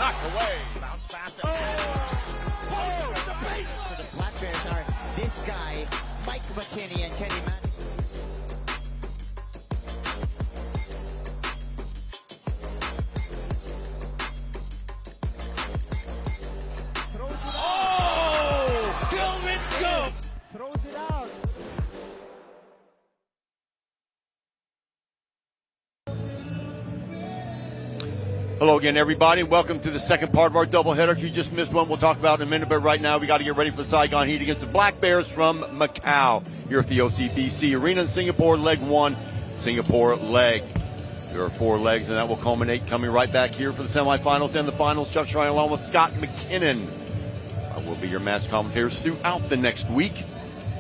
knocked away. Bounce fast. The base for the Black Bears are this guy, Mike McKinney and Kenny Manning. Throws it out. Hello again, everybody. Welcome to the second part of our doubleheader. If you just missed one, we'll talk about it in a minute. But right now, we got to get ready for the Saigon Heat against the Black Bears from Macau here at the OCBC Arena in Singapore. Leg one, Singapore leg. There are 4 legs, and that will culminate coming right back here for the semifinals and the finals. Chuck Shrine along with Scott McKinnon. I will be your match commentators throughout the next week.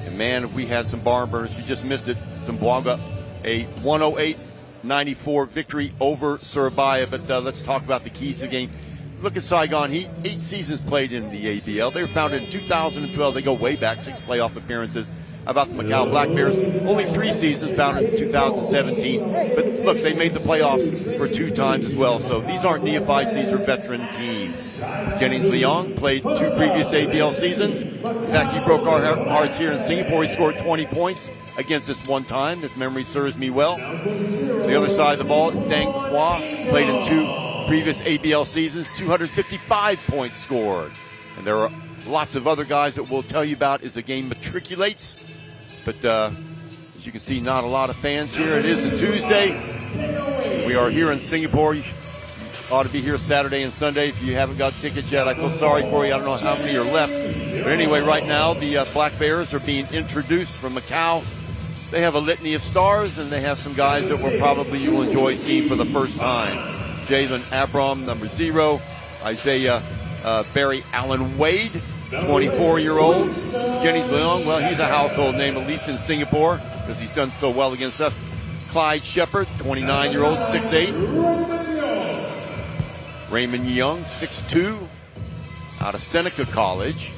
And man, if we had some barn burners, if you just missed it, Zamboanga, a 108-94 victory over Surabaya. But let's talk about the keys to the game. Look at Saigon Heat, 8 seasons played in the ABL. They were founded in 2012. They go way back, 6 playoff appearances. How about the Macau Black Bears? Only 3 seasons, founded in 2017. But look, they made the playoffs for 2 times as well. So these aren't neophytes, these are veteran teams. Jennings Leong played 2 previous ABL seasons. In fact, he broke our hearts here in Singapore. He scored 20 points against us one time, if memory serves me well. The other side of the ball, Dang Hua played in 2 previous ABL seasons, 255 points scored. And there are lots of other guys that we'll tell you about as the game matriculates. But as you can see, not a lot of fans here. It is a Tuesday. We are here in Singapore. You ought to be here Saturday and Sunday. If you haven't got tickets yet, I feel sorry for you. I don't know how many are left. But anyway, right now, the Black Bears are being introduced from Macau. They have a litany of stars, and they have some guys that you will enjoy seeing for the first time. Jalen Abram, number 0. Isaiah Barry Allen Wade, 24-year-old. Jennings Leong, well, he's a household name, at least in Singapore, because he's done so well against us. Clyde Shepard, 29-year-old, 6'8". Raymond Young, 6'2", out of Seneca College.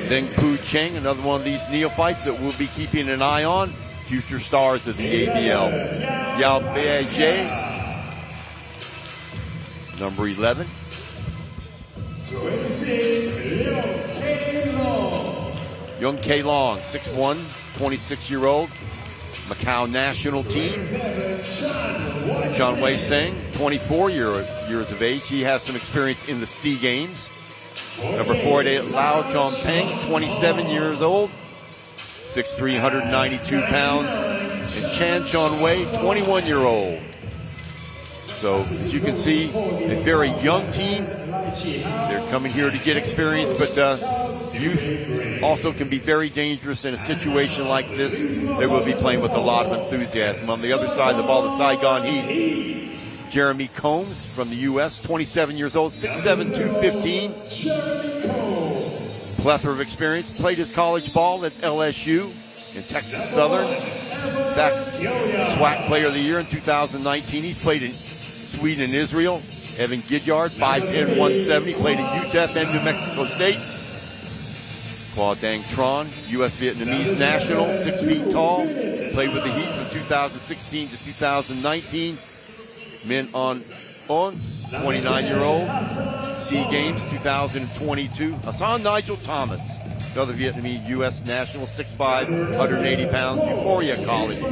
Zheng Pu Cheng, another one of these neophytes that we'll be keeping an eye on. Future stars of the ABL. Yao Beijie, number 11. Young K Long, 6'1", 26-year-old. Macau national team. John Wei Seng, 24 years of age. He has some experience in the SEA Games. Number 48, Lau Chong Peng, 27 years old. 6'3", 192 pounds. And Chan Chon Wei, 21-year-old. So, as you can see, a very young team. They're coming here to get experience, but youth also can be very dangerous in a situation like this. They will be playing with a lot of enthusiasm. On the other side of the ball, the Saigon Heat, Jeremy Combs from the U.S., 27 years old, 6'7", 215. Plethora of experience. Played his college ball at LSU in Texas Southern. In fact, SWAC Player of the Year in 2019. He's played in Sweden and Israel. Evan Gidyard, 5'10", 170, played at UTEP and New Mexico State. Qua Dang Tron, U.S. Vietnamese national, 6 feet tall. Played with the Heat from 2016 to 2019. Min On, 29-year-old. SEA Games 2022. Hassan Nigel Thomas, another Vietnamese U.S. national, 6'5", 180 pounds, Euphoria College.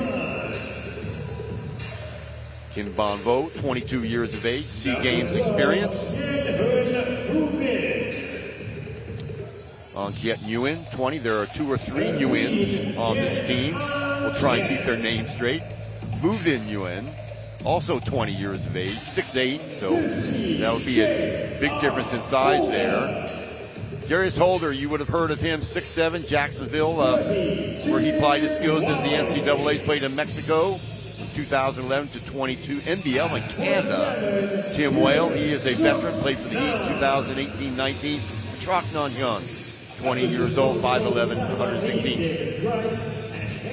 Kim Bon Vo, 22 years of age, SEA Games experience. Kiet Nguyen, 20. There are 2 or 3 Nguyen's on this team. We'll try and keep their names straight. Vu Vin Nguyen, also 20 years of age, 6'8", so that would be a big difference in size there. Darius Holder, you would have heard of him, 6'7", Jacksonville, where he applied his skills into the NCAA's, played in Mexico. 2011 to 22, NBL in Canada. Tim Whale, he is a veteran, played for the Heat 2018-19. Trak Nan Hyun, 20 years old, 5'11", 116.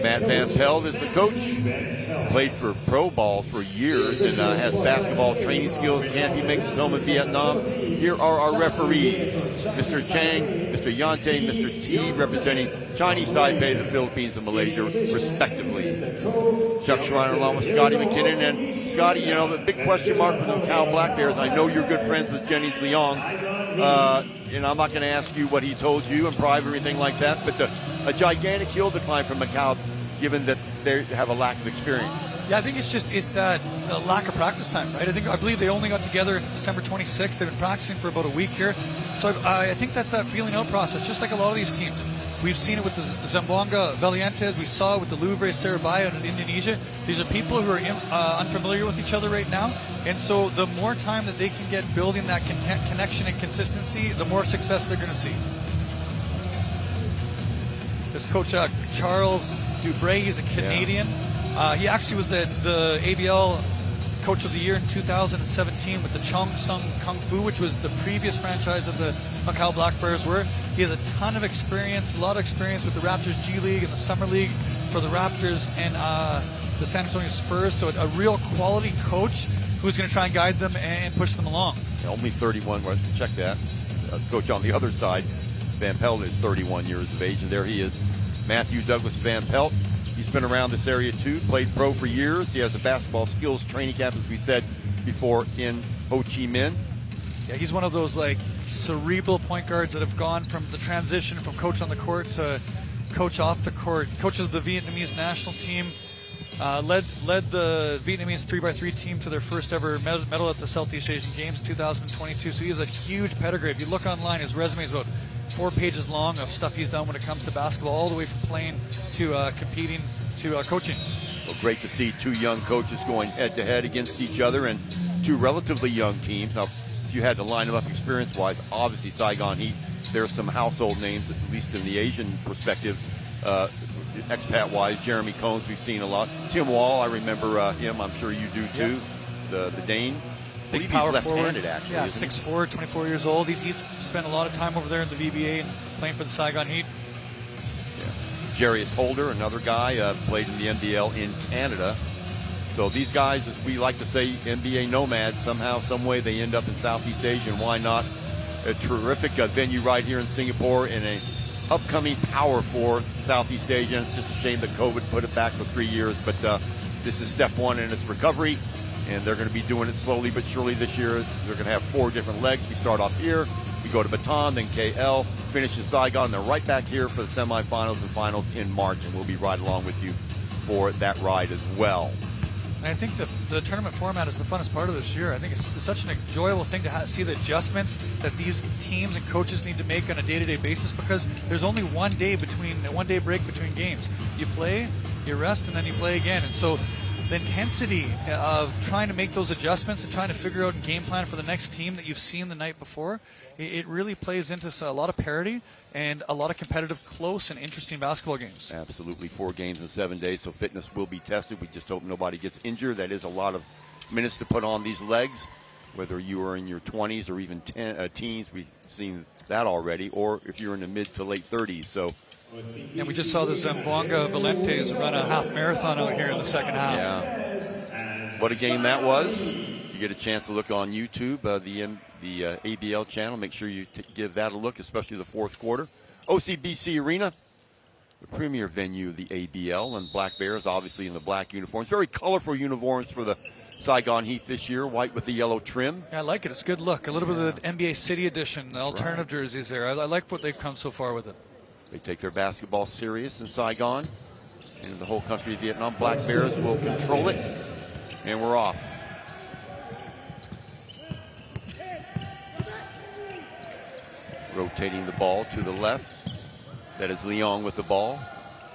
Matt Van Pelt is the coach. Played for pro ball for years and has basketball training skills. He makes his home in Vietnam. Here are our referees. Mr. Chang, Mr. Yante, Mr. T, representing Chinese Taipei, the Philippines, and Malaysia, respectively. Chuck Schreiner along with Scotty McKinnon. And Scotty, you know, the big question mark for the Macau Black Bears. I know you're good friends with Jennings Leong. And I'm not going to ask you what he told you in private or anything like that, but a gigantic heel decline from Macau, given that they have a lack of experience. Yeah, I think it's that lack of practice time, right? I believe they only got together in December 26th. They've been practicing for about a week here. So I think that's that feeling out process, just like a lot of these teams. We've seen it with the Zamboanga Valientes. We saw it with the Louvre Surabaya in Indonesia. These are people who are unfamiliar with each other right now. And so the more time that they can get building that connection and consistency, the more success they're going to see. There's Coach Charles Dubray. He's a Canadian. Yeah. He actually was the ABL Coach of the Year in 2017 with the Chong Sung Kung Fu, which was the previous franchise that the Macau Black Bears were. He has a ton of experience, a lot of experience with the Raptors G League and the Summer League for the Raptors and the San Antonio Spurs. So a real quality coach who's going to try and guide them and push them along. Yeah, only 31. Check that. Coach on the other side, Van Pelt, is 31 years of age, and there he is, Matthew Douglas Van Pelt. He's been around this area too, played pro for years. He has a basketball skills training camp, as we said before, in Ho Chi Minh. Yeah, he's one of those like cerebral point guards that have gone from the transition from coach on the court to coach off the court. Coaches the Vietnamese national team, led the Vietnamese 3x3 team to their first ever medal at the Southeast Asian Games in 2022. So he has a huge pedigree. If you look online, his resume is about 4 pages long of stuff he's done when it comes to basketball, all the way from playing to competing to coaching. Well, great to see two young coaches going head-to-head against each other, and two relatively young teams. Now, if you had to line them up experience-wise, obviously Saigon Heat, there's some household names, at least in the Asian perspective. Expat-wise, Jeremy Combs, we've seen a lot. Tim Wall, I remember him. I'm sure you do too. Yep. The Dane. Big He's power left-handed, forward. actually. Yeah, 6'4", 24 years old. He's spent a lot of time over there in the VBA and playing for the Saigon Heat. Yeah. Jarius Holder, another guy, played in the NBL in Canada. So these guys, as we like to say, NBA nomads, somehow, some way they end up in Southeast Asia, and why not? A terrific venue right here in Singapore in a upcoming Power for Southeast Asia. And it's just a shame that COVID put it back for 3 years, but this is step one in its recovery, and they're going to be doing it slowly but surely this year. They're going to have 4 different legs. We start off here, we go to Bataan, then KL, finish in Saigon, and then right back here for the semifinals and finals in March, and we'll be right along with you for that ride as well. And I think the tournament format is the funnest part of this year. I think it's such an enjoyable thing to see the adjustments that these teams and coaches need to make on a day-to-day basis, because there's only one day break between games. You play, you rest, and then you play again. And so the intensity of trying to make those adjustments and trying to figure out a game plan for the next team that you've seen the night before, it really plays into a lot of parity and a lot of competitive, close, and interesting basketball games. Absolutely. 4 games in 7 days, so fitness will be tested. We just hope nobody gets injured. That is a lot of minutes to put on these legs, whether you are in your 20s or even teens. We've seen that already, or if you're in the mid to late 30s. So. And we just saw the Zamboanga Valentes run a half marathon out here in the second half. Yeah. What a game that was. You get a chance to look on YouTube, the ABL channel. Make sure you give that a look, especially the fourth quarter. OCBC Arena, the premier venue of the ABL, and Black Bears obviously in the black uniforms. Very colorful uniforms for the Saigon Heat this year, white with the yellow trim. Yeah, I like it. It's a good look. A little bit of the NBA City Edition, alternative jerseys there. I like what they've come so far with it. They take their basketball serious in Saigon and in the whole country of Vietnam. Black Bears will control it, and we're off. Rotating the ball to the left. That is Leong with the ball.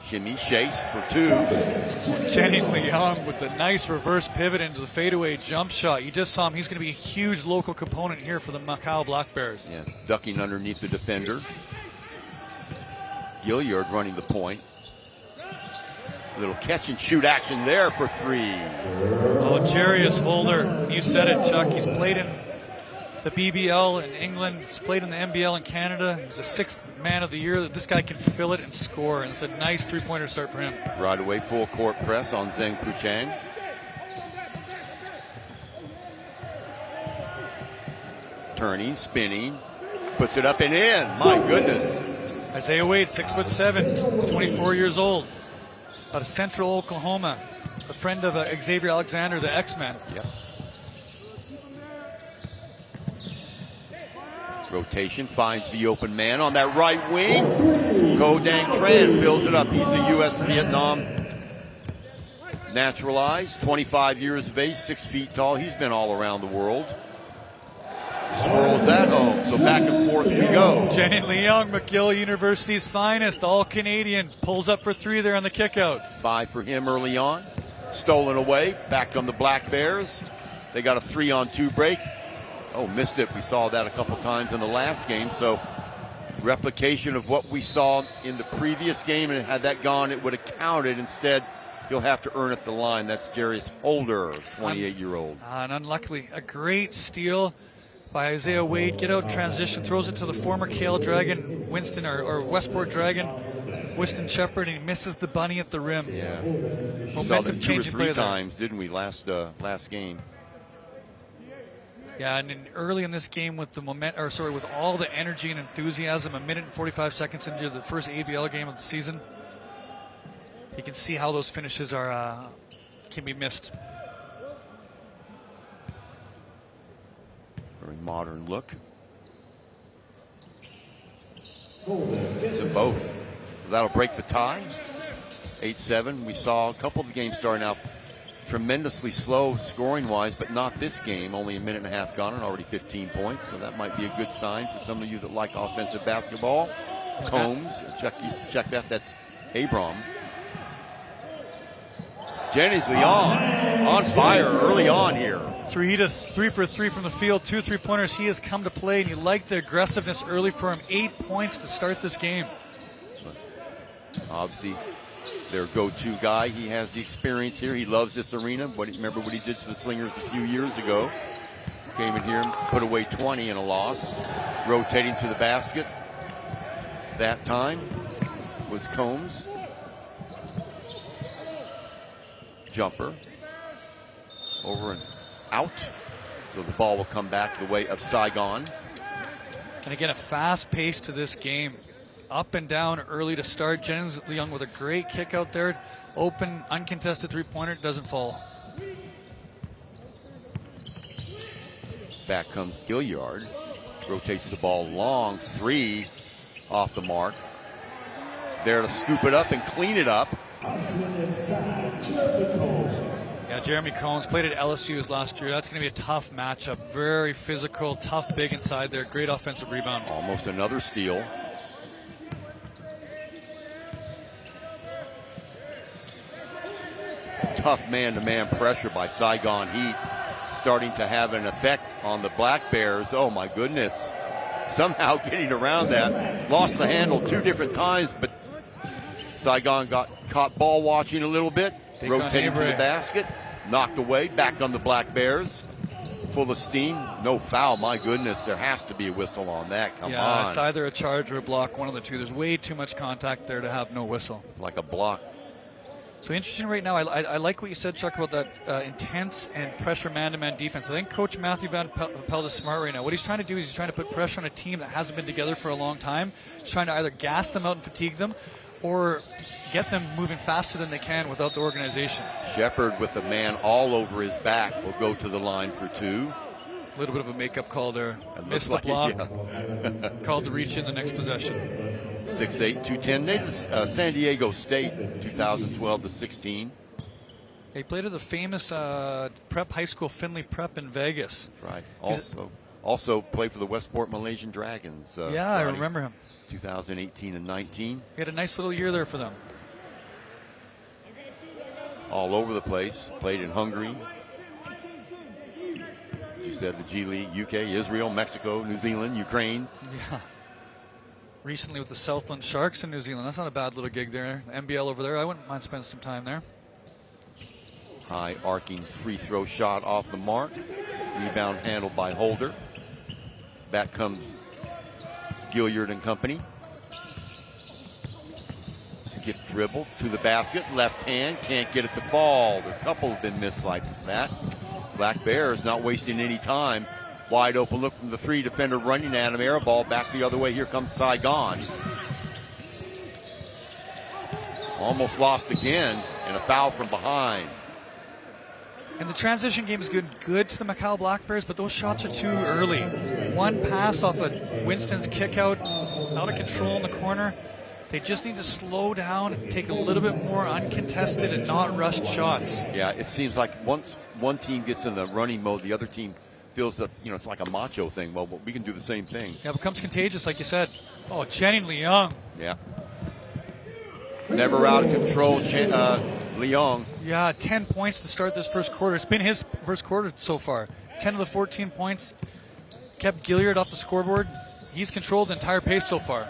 Shimmy, chase for 2. Jenny Leong with the nice reverse pivot into the fadeaway jump shot. You just saw him. He's going to be a huge local component here for the Macau Black Bears. Yeah, ducking underneath the defender. Gilliard running the point. Little catch and shoot action there for 3. Oh, Jarius Holder. You said it, Chuck. He's played in the BBL in England. He's played in the NBL in Canada. He's the 6th man of the year. This guy can fill it and score, and it's a nice three-pointer start for him. Right away, full court press on Zheng Puchang. Turning, spinning, puts it up and in. My goodness. Isaiah Wade, 6'7", 24 years old, out of Central Oklahoma, a friend of Xavier Alexander, the X-Men. Yep. Rotation finds the open man on that right wing. Ko Dang Tran fills it up. He's a U.S. Vietnam naturalized, 25 years of age, 6 feet tall. He's been all around the world. Swirls that home. So back and forth we go. Jenny Leung, McGill University's finest, all-Canadian, pulls up for 3 there on the kickout. 5 for him early on. Stolen away. Back on the Black Bears. They got a 3-on-2 break. Oh, missed it. We saw that a couple times in the last game. So replication of what we saw in the previous game, and had that gone, it would have counted. Instead, you'll have to earn at the line. That's Jarius Holder, 28-year-old. And unluckily, a great steal by Isaiah Wade. Get out, transition, throws it to the former Kale Dragon, Winston, or Westport Dragon, Winston Shepard, and he misses the bunny at the rim. Yeah. We saw Momentum them 2 or changing 3 play times, didn't we, last game? Yeah, and then early in this game with with all the energy and enthusiasm, 1 minute and 45 seconds into the first ABL game of the season, you can see how those finishes can be missed. Very modern look. So both. So that'll break the tie. 8-7. We saw a couple of the games starting out tremendously slow scoring-wise, but not this game. Only 1.5 minutes gone and already 15 points. So that might be a good sign for some of you that like offensive basketball. Combs, check that. That's Abram. Jennings Leon on fire early on here. 3 for 3 from the field, 2 3-pointers. He has come to play, and you like the aggressiveness early for him. 8 points to start this game. Obviously, their go-to guy. He has the experience here. He loves this arena. Remember what he did to the Slingers a few years ago. Came in here and put away 20 in a loss. Rotating to the basket. That time was Combs. Jumper. Over and out. So the ball will come back the way of Saigon. And again, a fast pace to this game. Up and down early to start. Jennings Leung with a great kick out there. Open, uncontested 3-pointer, doesn't fall. Back comes Gilliard. Rotates the ball long. 3 off the mark. There to scoop it up and clean it up. Yeah, Jeremy Combs played at LSU last year. That's going to be a tough matchup. Very physical, tough big inside there. Great offensive rebound. Almost another steal. Tough man-to-man pressure by Saigon Heat starting to have an effect on the Black Bears. Oh my goodness. Somehow getting around that. Lost the handle 2 different times, but Saigon got caught ball watching a little bit. Rotating to the basket. Knocked away. Back on the Black Bears. Full of steam. No foul. My goodness. There has to be a whistle on that. Come on. Yeah, it's either a charge or a block. One of the two. There's way too much contact there to have no whistle. Like a block. So interesting right now. I like what you said, Chuck, about that intense and pressure man-to-man defense. I think Coach Matthew Van Pelt is smart right now. What he's trying to do is he's trying to put pressure on a team that hasn't been together for a long time. He's trying to either gas them out and fatigue them, or get them moving faster than they can without the organization. Shepard with a man all over his back will go to the line for 2. A little bit of a makeup call there. Missed the block. Yeah. Called to reach in the next possession. 6'8", 210. Native San Diego State, 2012-16. He played at the famous prep high school, Finley Prep in Vegas. Right. Also played for the Westport Malaysian Dragons. I remember him. 2018 and 19. He had a nice little year there for them. All over the place. Played in Hungary. You said the G League, UK, Israel, Mexico, New Zealand, Ukraine. Yeah. Recently with the Southland Sharks in New Zealand. That's not a bad little gig there. NBL over there. I wouldn't mind spending some time there. High arcing free throw shot off the mark. Rebound handled by Holder. Back comes Gilliard and company. Skip dribble to the basket, left hand, can't get it to fall. A couple have been missed like that. Black Bears not wasting any time. Wide open look from the three, defender running at him, air ball back the other way. Here comes Saigon. Almost lost again, and a foul from behind. And the transition game is good to the Macau Black Bears, but those shots are too early. One pass off of Winston's kick out of control in the corner. They just need to slow down and take a little bit more uncontested and not rushed shots. Yeah, it seems like once one team gets in the running mode, the other team feels that, it's like a macho thing. Well, we can do the same thing. Yeah, it becomes contagious, like you said. Oh, Jenny Leung. Yeah. Never out of control, Leung. Yeah, 10 points to start this first quarter. It's been his first quarter so far. 10 of the 14 points. Kept Gilliard off the scoreboard. He's controlled the entire pace so far.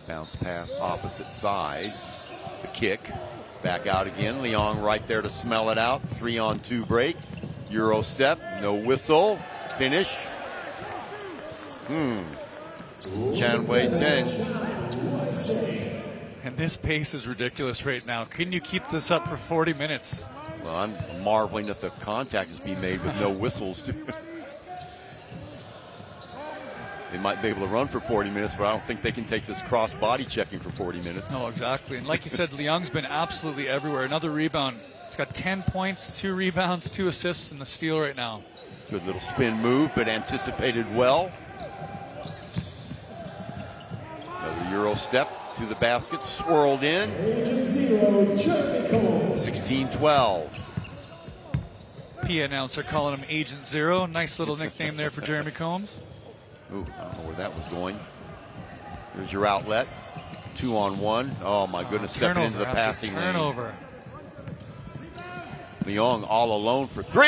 Bounce pass opposite side. The kick. Back out again. Leung right there to smell it out. 3-on-2 break. Euro step. No whistle. Finish. Chan Wei Sen. And this pace is ridiculous right now. Can you keep this up for 40 minutes? Well, I'm marveling that the contact is being made with no whistles. They might be able to run for 40 minutes, but I don't think they can take this cross-body checking for 40 minutes. No, exactly. And like you said, Leung's been absolutely everywhere. Another rebound. He's got 10 points, 2 rebounds, 2 assists, and a steal right now. Good little spin move, but anticipated well. Another Euro step to the basket, swirled in. 16-12. P announcer calling him Agent Zero. Nice little nickname there for Jeremy Combs. Ooh, I don't know where that was going. There's your outlet. 2-on-1. Oh, my goodness. Stepping into the passing lane. Turnover. Leung all alone for 3.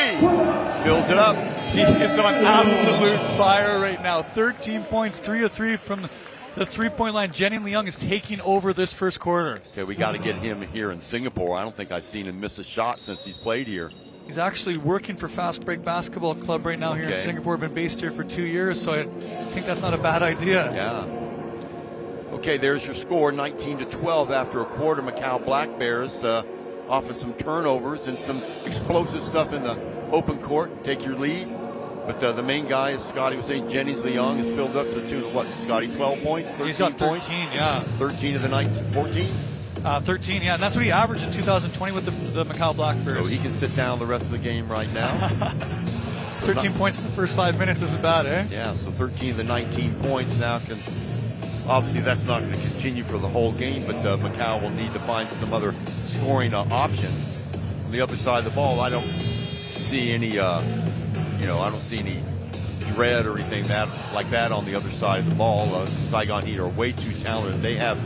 Fills it up. He is on absolute fire right now. 13 points, 3 of 3 from the three-point line. Jenny Leung is taking over this first quarter. Okay, we got to get him here in Singapore. I don't think I've seen him miss a shot since he's played here. He's actually working for Fast Break Basketball Club right now here in Singapore. Been based here for 2 years, so I think that's not a bad idea. Yeah. Okay, there's your score, 19-12 after a quarter. Macau Black Bears off of some turnovers and some explosive stuff in the open court. Take your lead. But the main guy, as Scotty was saying, Jennings Leung is filled up to the tune of what, Scotty, 12 points? 13 He's got 13, points? yeah. 13 of the night, 14? 13, yeah, and that's what he averaged in 2020 with the Macau Black Bears. So he can sit down the rest of the game right now. 13 points in the first 5 minutes isn't bad, eh? Yeah, so 13 of the 19 points now can. Obviously, that's not going to continue for the whole game, but Macau will need to find some other scoring options. On the other side of the ball, I don't see any, I don't see any dread or anything like that on the other side of the ball. Saigon Heat are way too talented. They have a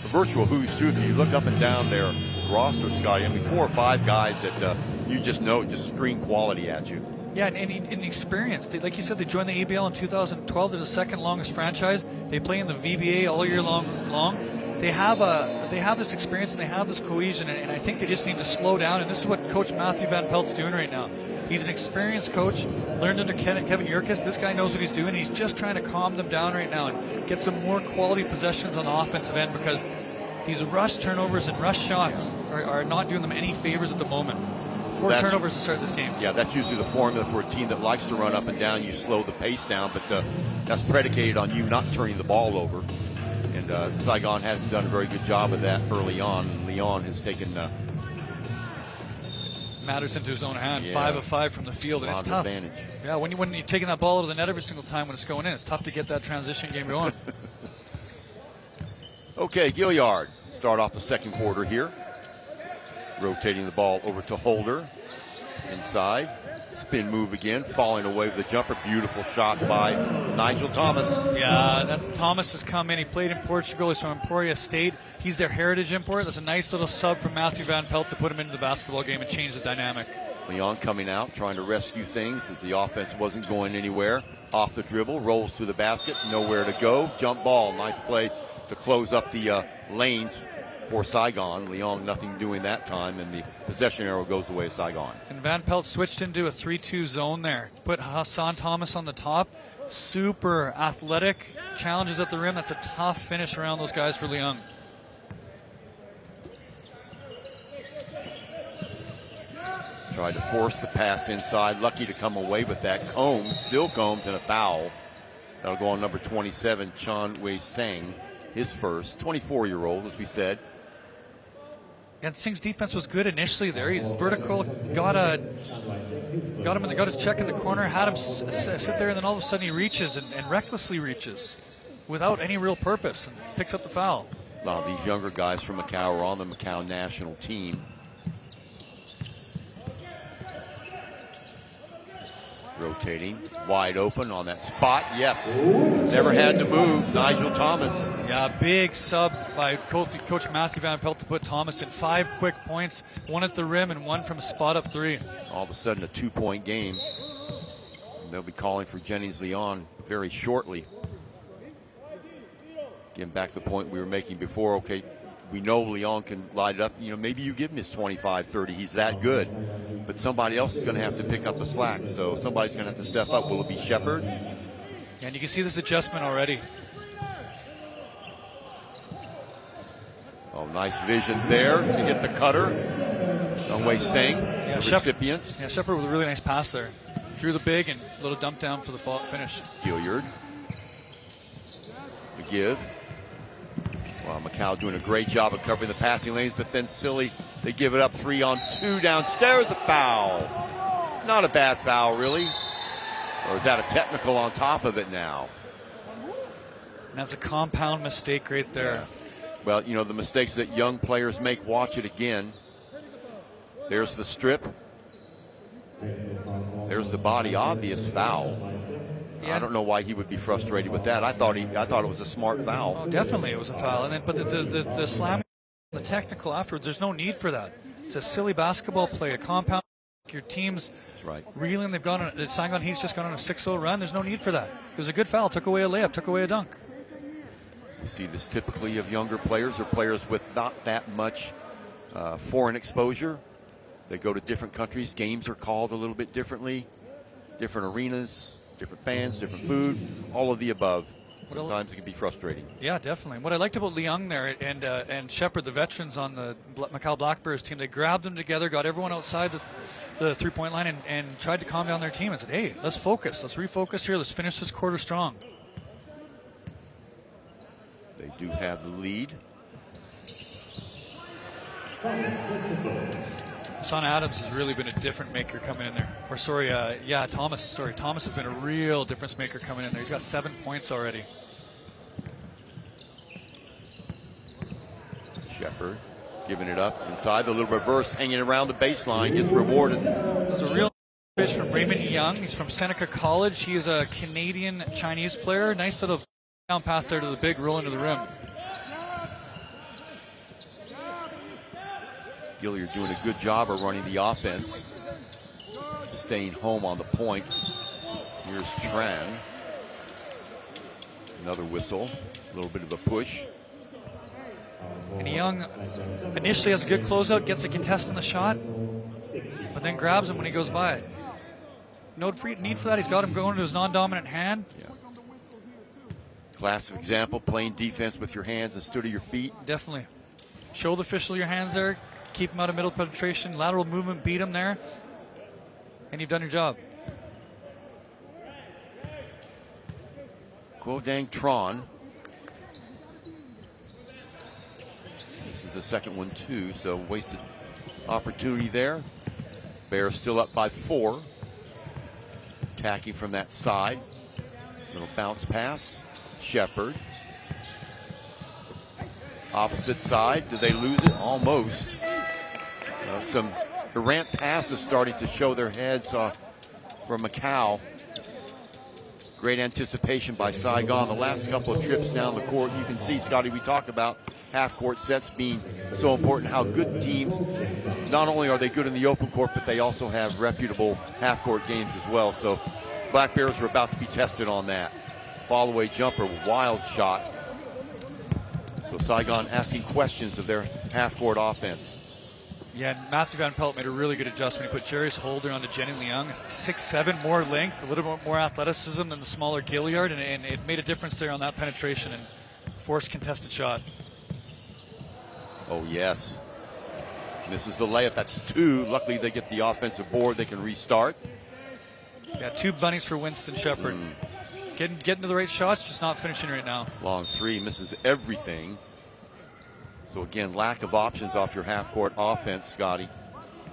virtual who's who. If you look up and down their roster, Scotty, 4 or 5 guys that you just know just scream quality at you. Yeah, and experience. Like you said, they joined the ABL in 2012. They're the second longest franchise. They play in the VBA all year long. They have this experience and they have this cohesion, and I think they just need to slow down. And this is what Coach Matthew Van Pelt's doing right now. He's an experienced coach, learned under Kevin Yurkis. This guy knows what he's doing. He's just trying to calm them down right now and get some more quality possessions on the offensive end, because these rush turnovers and rush shots are not doing them any favors at the moment. 4 turnovers to start this game. Yeah, that's usually the formula for a team that likes to run up and down. You slow the pace down, but that's predicated on you not turning the ball over. And Saigon hasn't done a very good job of that early on. Leon has taken matters into his own hand. Yeah. 5 of 5 from the field, and it's tough. Advantage. Yeah, when you're taking that ball out of the net every single time when it's going in, it's tough to get that transition game going. Okay, Gilliard start off the second quarter here. Rotating the ball over to Holder. Inside. Spin move again. Falling away with the jumper. Beautiful shot by Nigel Thomas. Yeah, Thomas has come in. He played in Portugal. He's from Emporia State. He's their heritage import. That's a nice little sub from Matthew Van Pelt to put him into the basketball game and change the dynamic. Leon coming out, trying to rescue things as the offense wasn't going anywhere. Off the dribble. Rolls to the basket. Nowhere to go. Jump ball. Nice play to close up the lanes for Saigon. Leon nothing doing that time, and the possession arrow goes away to Saigon. And Van Pelt switched into a 3-2 zone there. Put Hassan Thomas on the top. Super athletic, challenges at the rim. That's a tough finish around those guys for Leung. Tried to force the pass inside. Lucky to come away with that. Combs, still Combs, and a foul. That'll go on number 27, Chan Wei Sang, his first. 24-year-old, as we said. And Singh's defense was good initially there. He's vertical, got his check in the corner, had him sit there, and then all of a sudden he reaches and recklessly reaches without any real purpose and picks up the foul. A lot of these younger guys from Macau are on the Macau national team. Rotating, wide open on that spot. Yes, never had to move. Nigel Thomas. Yeah, big sub by Coach Matthew Van Pelt to put Thomas in. 5 quick points, 1 at the rim and 1 from spot up 3. All of a sudden a 2-point game. And they'll be calling for Jennings Leon very shortly. Getting back to the point we were making before. Okay, we know Leon can light it up. You know, maybe you give him his 25, 30. He's that good. But somebody else is going to have to pick up the slack. So somebody's going to have to step up. Will it be Shepard? And you can see this adjustment already. Oh, nice vision there to get the cutter. Wei Sang, yeah, the recipient. Yeah, Shepard with a really nice pass there. Drew the big and a little dump down for the finish. Gilliard. McGive. Well, Macau doing a great job of covering the passing lanes, but then silly, they give it up 3-on-2 downstairs, a foul. Not a bad foul, really. Or is that a technical on top of it now? And that's a compound mistake right there. Yeah. Well, you know, the mistakes that young players make, watch it again. There's the strip. There's the body, obvious foul. Yeah. I don't know why he would be frustrated with that. I thought it was a smart foul. Oh, definitely, it was a foul. And then, but the slam, the technical afterwards. There's no need for that. It's a silly basketball play, a compound. Your team's reeling. They've gone on. Saigon, he's just gone on a 6-0 run. There's no need for that. It was a good foul. Took away a layup. Took away a dunk. You see this typically of younger players or players with not that much foreign exposure. They go to different countries. Games are called a little bit differently. Different arenas. Different fans, different food, all of the above. Sometimes it can be frustrating. Yeah, definitely. What I liked about Leung there and Shepard, the veterans on the Macau Black Bears team, they grabbed them together, got everyone outside the three-point line and tried to calm down their team and said, hey, let's focus. Let's refocus here. Let's finish this quarter strong. They do have the lead. Son Adams has really been a different maker coming in there. Or Thomas. Thomas has been a real difference maker coming in there. He's got 7 points already. Shepard giving it up inside. The little reverse hanging around the baseline gets rewarded. There's a real fish from Raymond Young. He's from Seneca College. He is a Canadian-Chinese player. Nice little down pass there to the big, roll into the rim. Gilliard doing a good job of running the offense. Staying home on the point. Here's Tran. Another whistle. A little bit of a push. And Young initially has a good closeout, gets a contest on the shot, but then grabs him when he goes by it. No need for that. He's got him going to his non-dominant hand. Yeah. Classic example, playing defense with your hands instead of your feet. Definitely. Show the official your hands there. Keep him out of middle penetration. Lateral movement, beat him there. And you've done your job. Guodang Tron. This is the second one too, so wasted opportunity there. Bears still up by 4. Attacking from that side. Little bounce pass. Shepard. Opposite side. Did they lose it? Almost. Some errant passes starting to show their heads from Macau. Great anticipation by Saigon. The last couple of trips down the court, you can see, Scotty, we talk about half-court sets being so important, how good teams, not only are they good in the open court, but they also have reputable half-court games as well. So Black Bears are about to be tested on that. Fall-away jumper, wild shot. So Saigon asking questions of their half-court offense. Yeah, and Matthew Van Pelt made a really good adjustment. He put Jarius Holder onto Jenny Leung, 6'7", more length, a little bit more athleticism than the smaller Gilliard, and it made a difference there on that penetration and forced contested shot. Oh, yes. Misses the layup. That's 2. Luckily, they get the offensive board. They can restart. Yeah, 2 bunnies for Winston Shepard. Getting to the right shots, just not finishing right now. Long 3, misses everything. So again, lack of options off your half-court offense, Scotty.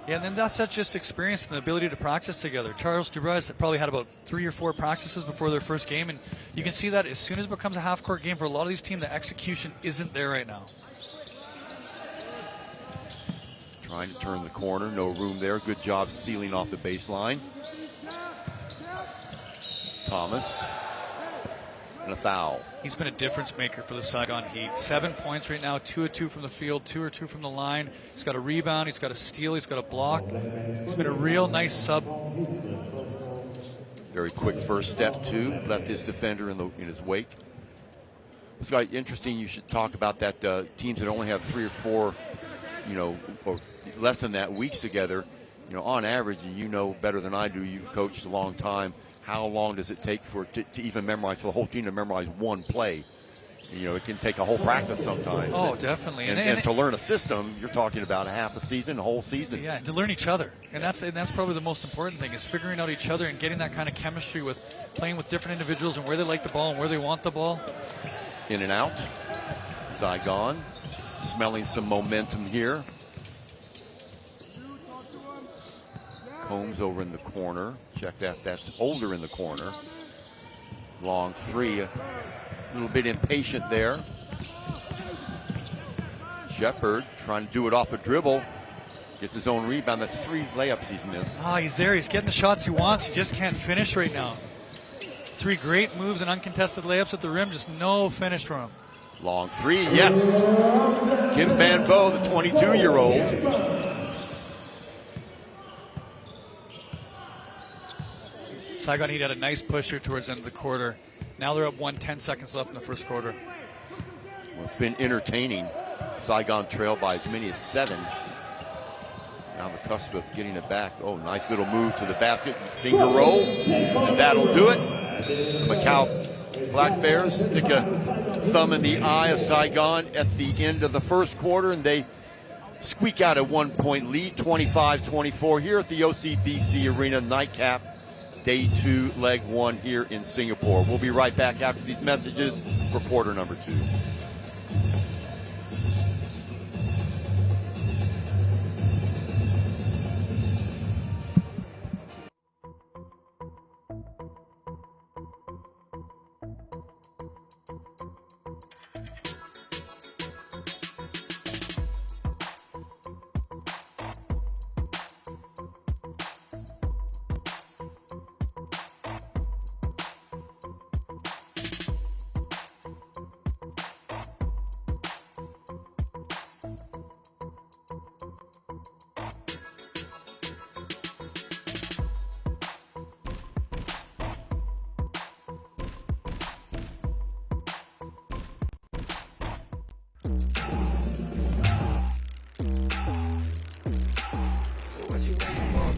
Yeah, and then that's just experience and the ability to practice together. Charles Dubras probably had about 3 or 4 practices before their first game, and you can see that as soon as it becomes a half-court game for a lot of these teams, the execution isn't there right now. Trying to turn the corner, no room there. Good job sealing off the baseline. Thomas, and a foul. He's been a difference maker for the Saigon Heat. 7 points right now, 2 of 2 from the field, 2 or 2 from the line. He's got a rebound, he's got a steal, he's got a block. He's been a real nice sub. Very quick first step, too. Left his defender in his wake. It's quite interesting. You should talk about that. Teams that only have 3 or 4, or less than that weeks together. On average, you know better than I do. You've coached a long time. How long does it take to even memorize, for the whole team to memorize one play? It can take a whole practice sometimes. Oh, definitely. And to learn a system, you're talking about a half a season, a whole season. Yeah, and to learn each other. And that's probably the most important thing, is figuring out each other and getting that kind of chemistry with playing with different individuals and where they like the ball and where they want the ball. In and out. Saigon smelling some momentum here. Combs over in the corner. Check that. That's Holder in the corner. Long 3. A little bit impatient there. Shepard trying to do it off a dribble. Gets his own rebound. That's 3 layups he's missed. He's there. He's getting the shots he wants. He just can't finish right now. 3 great moves and uncontested layups at the rim. Just no finish for him. Long 3. Yes. Kim Banbo, the 22-year-old. Saigon Heat had a nice pusher towards the end of the quarter. Now they're up 10 seconds left in the first quarter. Well, it's been entertaining. Saigon trailed by as many as 7. Now on the cusp of getting it back. Oh, nice little move to the basket. Finger roll. And that'll do it. The Macau Black Bears stick a thumb in the eye of Saigon at the end of the first quarter, and they squeak out a 1-point lead, 25-24 here at the OCBC Arena nightcap. Day 2, leg 1 here in Singapore. We'll be right back after these messages for quarter number 2.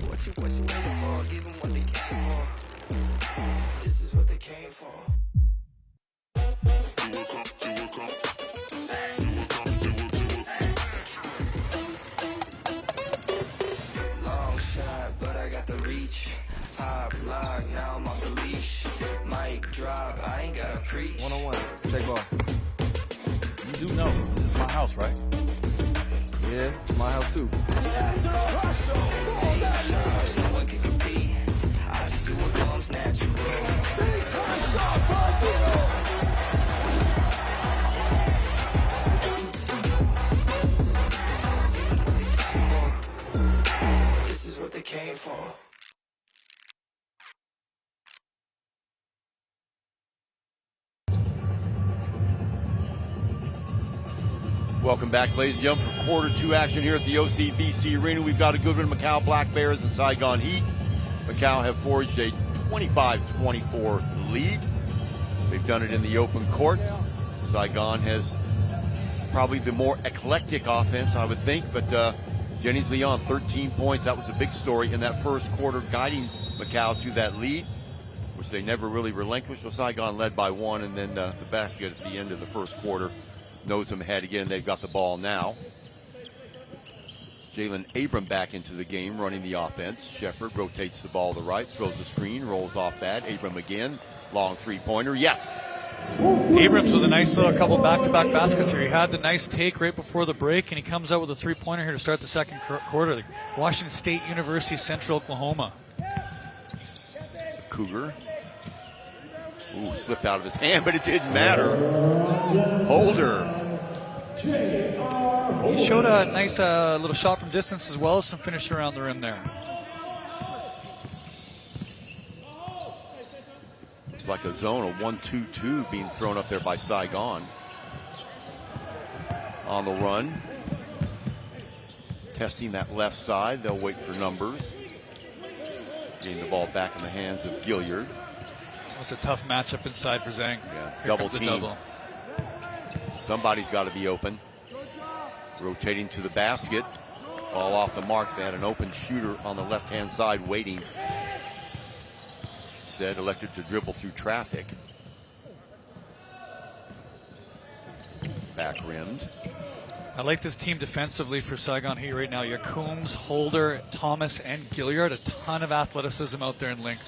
What you waiting for? Give them what they came for. This is what they came for. Long shot, but I got the reach. Pop lock, now I'm off the leash. Mic drop, I ain't gotta preach. One-on-one, check ball. You do know this is my house, right? Yeah, it's my house too. No one can compete. I just do what comes natural. This is what they came for. Welcome back, ladies and gentlemen, for quarter 2 action here at the OCBC Arena. We've got a good one, Macau Black Bears and Saigon Heat. Macau have forged a 25-24 lead. They've done it in the open court. Saigon has probably the more eclectic offense, I would think. But Jennings Leon, 13 points. That was a big story in that first quarter, guiding Macau to that lead, which they never really relinquished. Well, Saigon led by 1, and then the basket at the end of the first quarter knows them ahead again. They've got the ball now. Jalen Abram back into the game, running the offense. Shepard rotates the ball to the right, throws the screen, rolls off that. Abram again, long three-pointer, yes! Abrams with a nice little couple back-to-back baskets here. He had the nice take right before the break, and he comes out with a three-pointer here to start the second quarter. Washington State University, Central Oklahoma. Cougar. Ooh, slipped out of his hand, but it didn't matter. Holder. He showed a nice little shot from distance as well as some finish around the rim there. It's like a zone, a 1-2-2 being thrown up there by Saigon. On the run. Testing that left side. They'll wait for numbers. Getting the ball back in the hands of Gilliard. It's a tough matchup inside for Zhang. Yeah, Here double comes the team. double. Somebody's got to be open. Rotating to the basket. Ball off the mark. They had an open shooter on the left-hand side waiting. Said elected to dribble through traffic. Back rimmed. I like this team defensively for Saigon Heat right now. You got Coombs, Holder, Thomas, and Gilliard. A ton of athleticism out there in length.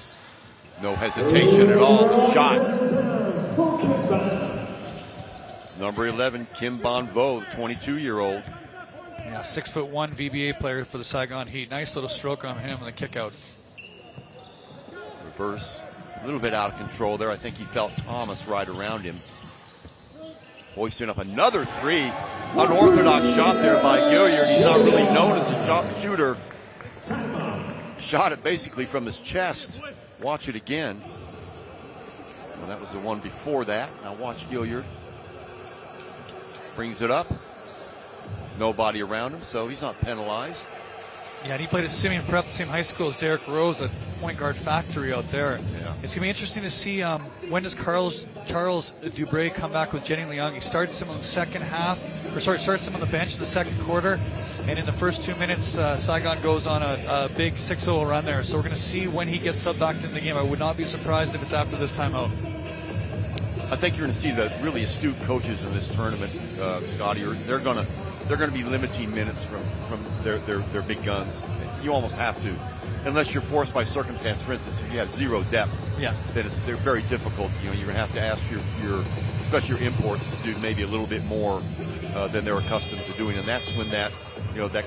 No hesitation at all. The shot. It's number 11, Kim Bonvo, the 22-year-old. Yeah, 6'1" VBA player for the Saigon Heat. Nice little stroke on him and the kick out. Reverse, a little bit out of control there. I think he felt Thomas right around him. Hoisting up another three. Unorthodox shot there by Gilliard. He's not really known as a shot shooter. Shot it basically from his chest. Watch it again. Well, that was the one before that. Now watch Gilliard. Brings it up. Nobody around him, so he's not penalized. Yeah, and he played at Simeon Prep, the same high school as Derrick Rose, a point guard factory out there. Yeah. It's going to be interesting to see when does Charles Dubray come back with Jenny Leung. He starts him on the second half, starts him on the bench in the second quarter, and in the first 2 minutes, Saigon goes on a big 6-0 run there. So we're going to see when he gets subbed back into the game. I would not be surprised if it's after this timeout. I think you're going to see the really astute coaches in this tournament, Scotty. They're going to be limiting minutes from their big guns. You almost have to, unless you're forced by circumstance. For instance, if you have zero depth, yeah, then they're very difficult. You know, you're going to have to ask your especially your imports to do maybe a little bit more than they're accustomed to doing, and that's when that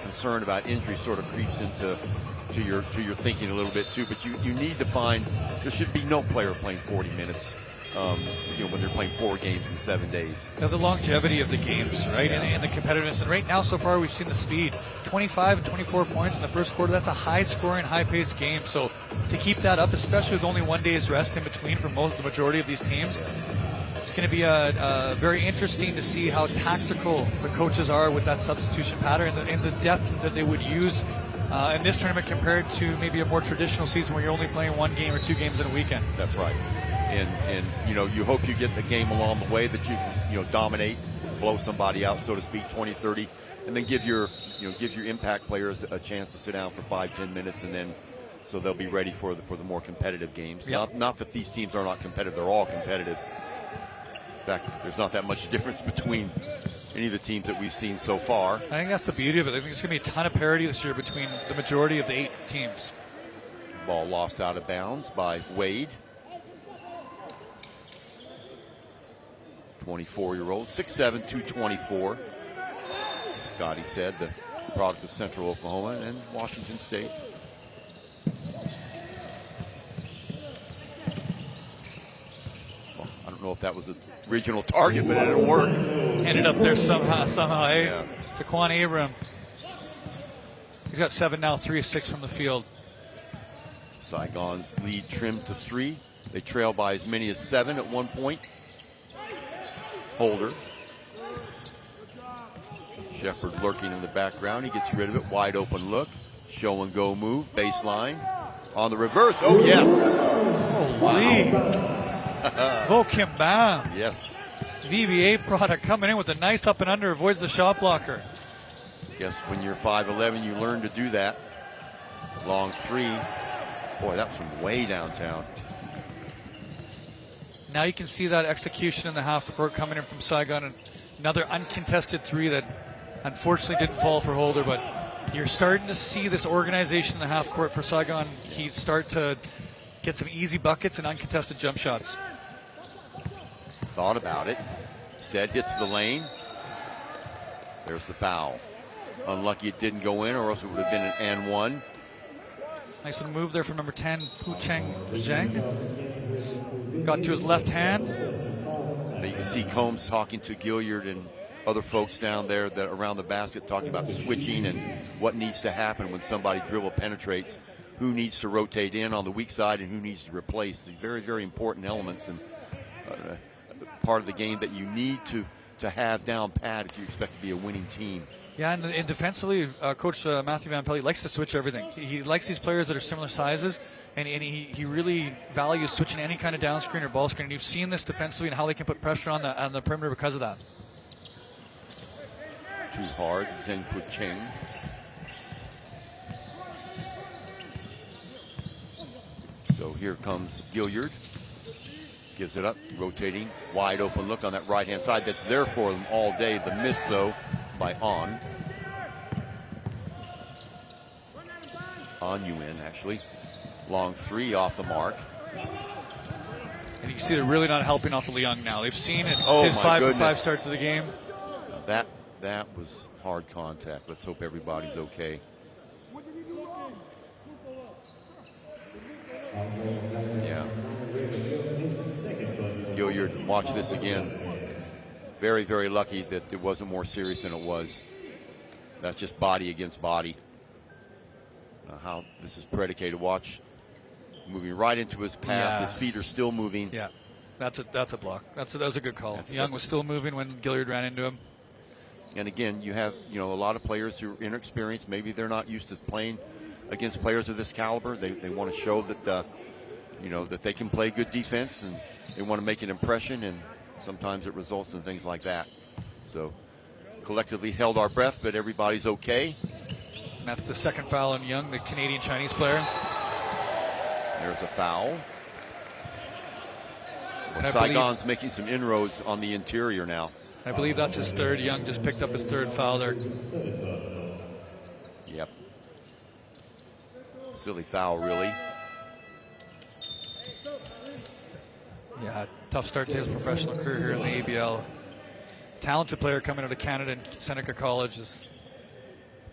concern about injury sort of creeps into your thinking a little bit too. But you need to find there should be no player playing 40 minutes. When they're playing 4 games in 7 days. The longevity of the games, right? Yeah. And the competitiveness. And right now, so far, we've seen the speed. 25 and 24 points in the first quarter. That's a high-scoring, high-paced game. So to keep that up, especially with only 1 day's rest in between for the majority of these teams, it's going to be very interesting to see how tactical the coaches are with that substitution pattern and the depth that they would use in this tournament compared to maybe a more traditional season where you're only playing 1 game or 2 games in a weekend. That's right. And you hope you get the game along the way, that you can dominate, blow somebody out, so to speak, 20-30, and then give your impact players a chance to sit down for 5-10 minutes, and then so they'll be ready for the more competitive games. Yep. Not that these teams are not competitive; they're all competitive. In fact, there's not that much difference between any of the teams that we've seen so far. I think that's the beauty of it. I think there's going to be a ton of parity this year between the majority of the 8 teams. Ball lost out of bounds by Wade. 24-year-old, 6'7", 224. Scotty said the product of Central Oklahoma and Washington State. Well, I don't know if that was the original target, but it'll work. Ended up there somehow, eh? Yeah. Taquan Abram. He's got 7 now, 3 of 6 from the field. Saigon's lead trimmed to 3. They trail by as many as 7 at one point. Holder. Shepard lurking in the background. He gets rid of it. Wide open look. Show and go move. Baseline. On the reverse. Oh, yes. Holy. Vo Kim Bam. Yes. VBA product coming in with a nice up and under, avoids the shot blocker. Guess when you're 5'11", you learn to do that. Long three. Boy, that's from way downtown. Now you can see that execution in the half court coming in from Saigon, and another uncontested three that unfortunately didn't fall for Holder, but you're starting to see this organization in the half court for Saigon Heat start to get some easy buckets and uncontested jump shots. Thought about it. Instead hits the lane. There's the foul. Unlucky it didn't go in, or else it would have been an and one. Nice little move there from number 10, Pu Cheng Zheng. Got to his left hand. Now you can see Combs talking to Gilliard and other folks down there that around the basket, talking about switching and what needs to happen when somebody dribble penetrates, who needs to rotate in on the weak side and who needs to replace. The very, very important elements and part of the game that you need to have down pat if you expect to be a winning team. Yeah, and defensively, Coach Matthew Van Pelt likes to switch everything. He likes these players that are similar sizes, and he really values switching any kind of down screen or ball screen. And you've seen this defensively and how they can put pressure on the perimeter because of that. Too hard, Zheng Pu Cheng. So here comes Gilliard. Gives it up, rotating, wide open look on that right-hand side. That's there for them all day. The miss, though, by On Yuen, actually. Long three off the mark. And you can see they're really not helping off of Leung now. They've seen it. Oh, his my 5-for-5 start to the game. That was hard contact. Let's hope everybody's okay. Yeah. Gilliard, watch this again. Very, very lucky that it wasn't more serious than it was. That's just body against body. How this is predicated. Watch, moving right into his path. Yeah. His feet are still moving. Yeah, that's a block. That was a good call. Young That's was still moving when Gilliard ran into him. And again, you have a lot of players who are inexperienced. Maybe they're not used to playing against players of this caliber. They want to show that that they can play good defense, and they want to make an impression, and sometimes it results in things like that. So collectively held our breath, but everybody's okay. And that's the second foul on Young, the Canadian-Chinese player. There's a foul. Well, And Saigon's making some inroads on the interior now. I believe that's his third. Young just picked up his third foul there. Yep. Silly foul, really. Yeah, tough start to his professional career here in the ABL. Talented player coming out of Canada and Seneca College is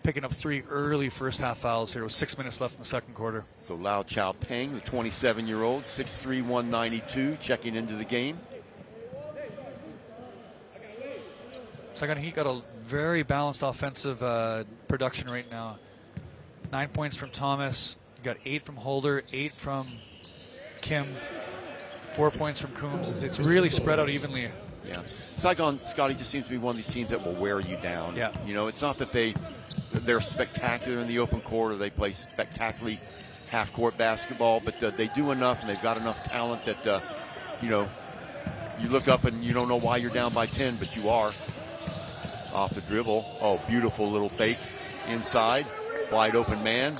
picking up 3 early first half fouls here with 6 minutes left in the second quarter. So Lau Chao Peng, the 27-year-old, 6'3", 192, checking into the game. Saigon Heat got a very balanced offensive production right now. 9 points from Thomas. You got 8 from Holder, 8 from Kim, 4 points from Coombs. It's really spread out evenly. Yeah. Saigon, Scotty, just seems to be one of these teams that will wear you down. Yeah. It's not that they're spectacular in the open court or they play spectacularly half-court basketball, but they do enough and they've got enough talent that, you look up and you don't know why you're down by 10, but you are. Off the dribble. Oh, beautiful little fake inside. Wide open man.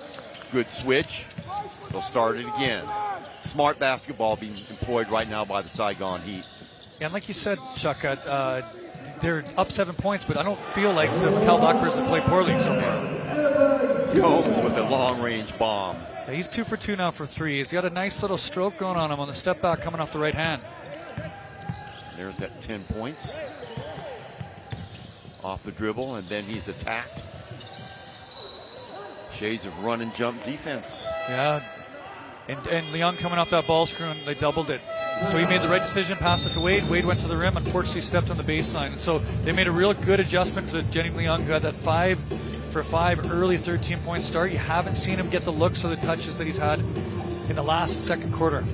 Good switch. They'll start it again. Smart basketball being employed right now by the Saigon Heat. Yeah, and like you said, Chuck, they're up 7 points, but I don't feel like the Macau Blackbirds have played poorly so far. Combs with a long-range bomb. Yeah, he's 2 for 2 now for 3. He's got a nice little stroke going on him on the step back coming off the right hand. There's that 10 points. Off the dribble, and then he's attacked. Shades of run and jump defense. Yeah, and Leung coming off that ball screen, they doubled it. So he made the right decision, passed it to Wade. Wade went to the rim, unfortunately stepped on the baseline. And so they made a real good adjustment to Jenny Leung, who had that 5 for 5 early 13-point start. You haven't seen him get the looks or the touches that he's had in the last second quarter.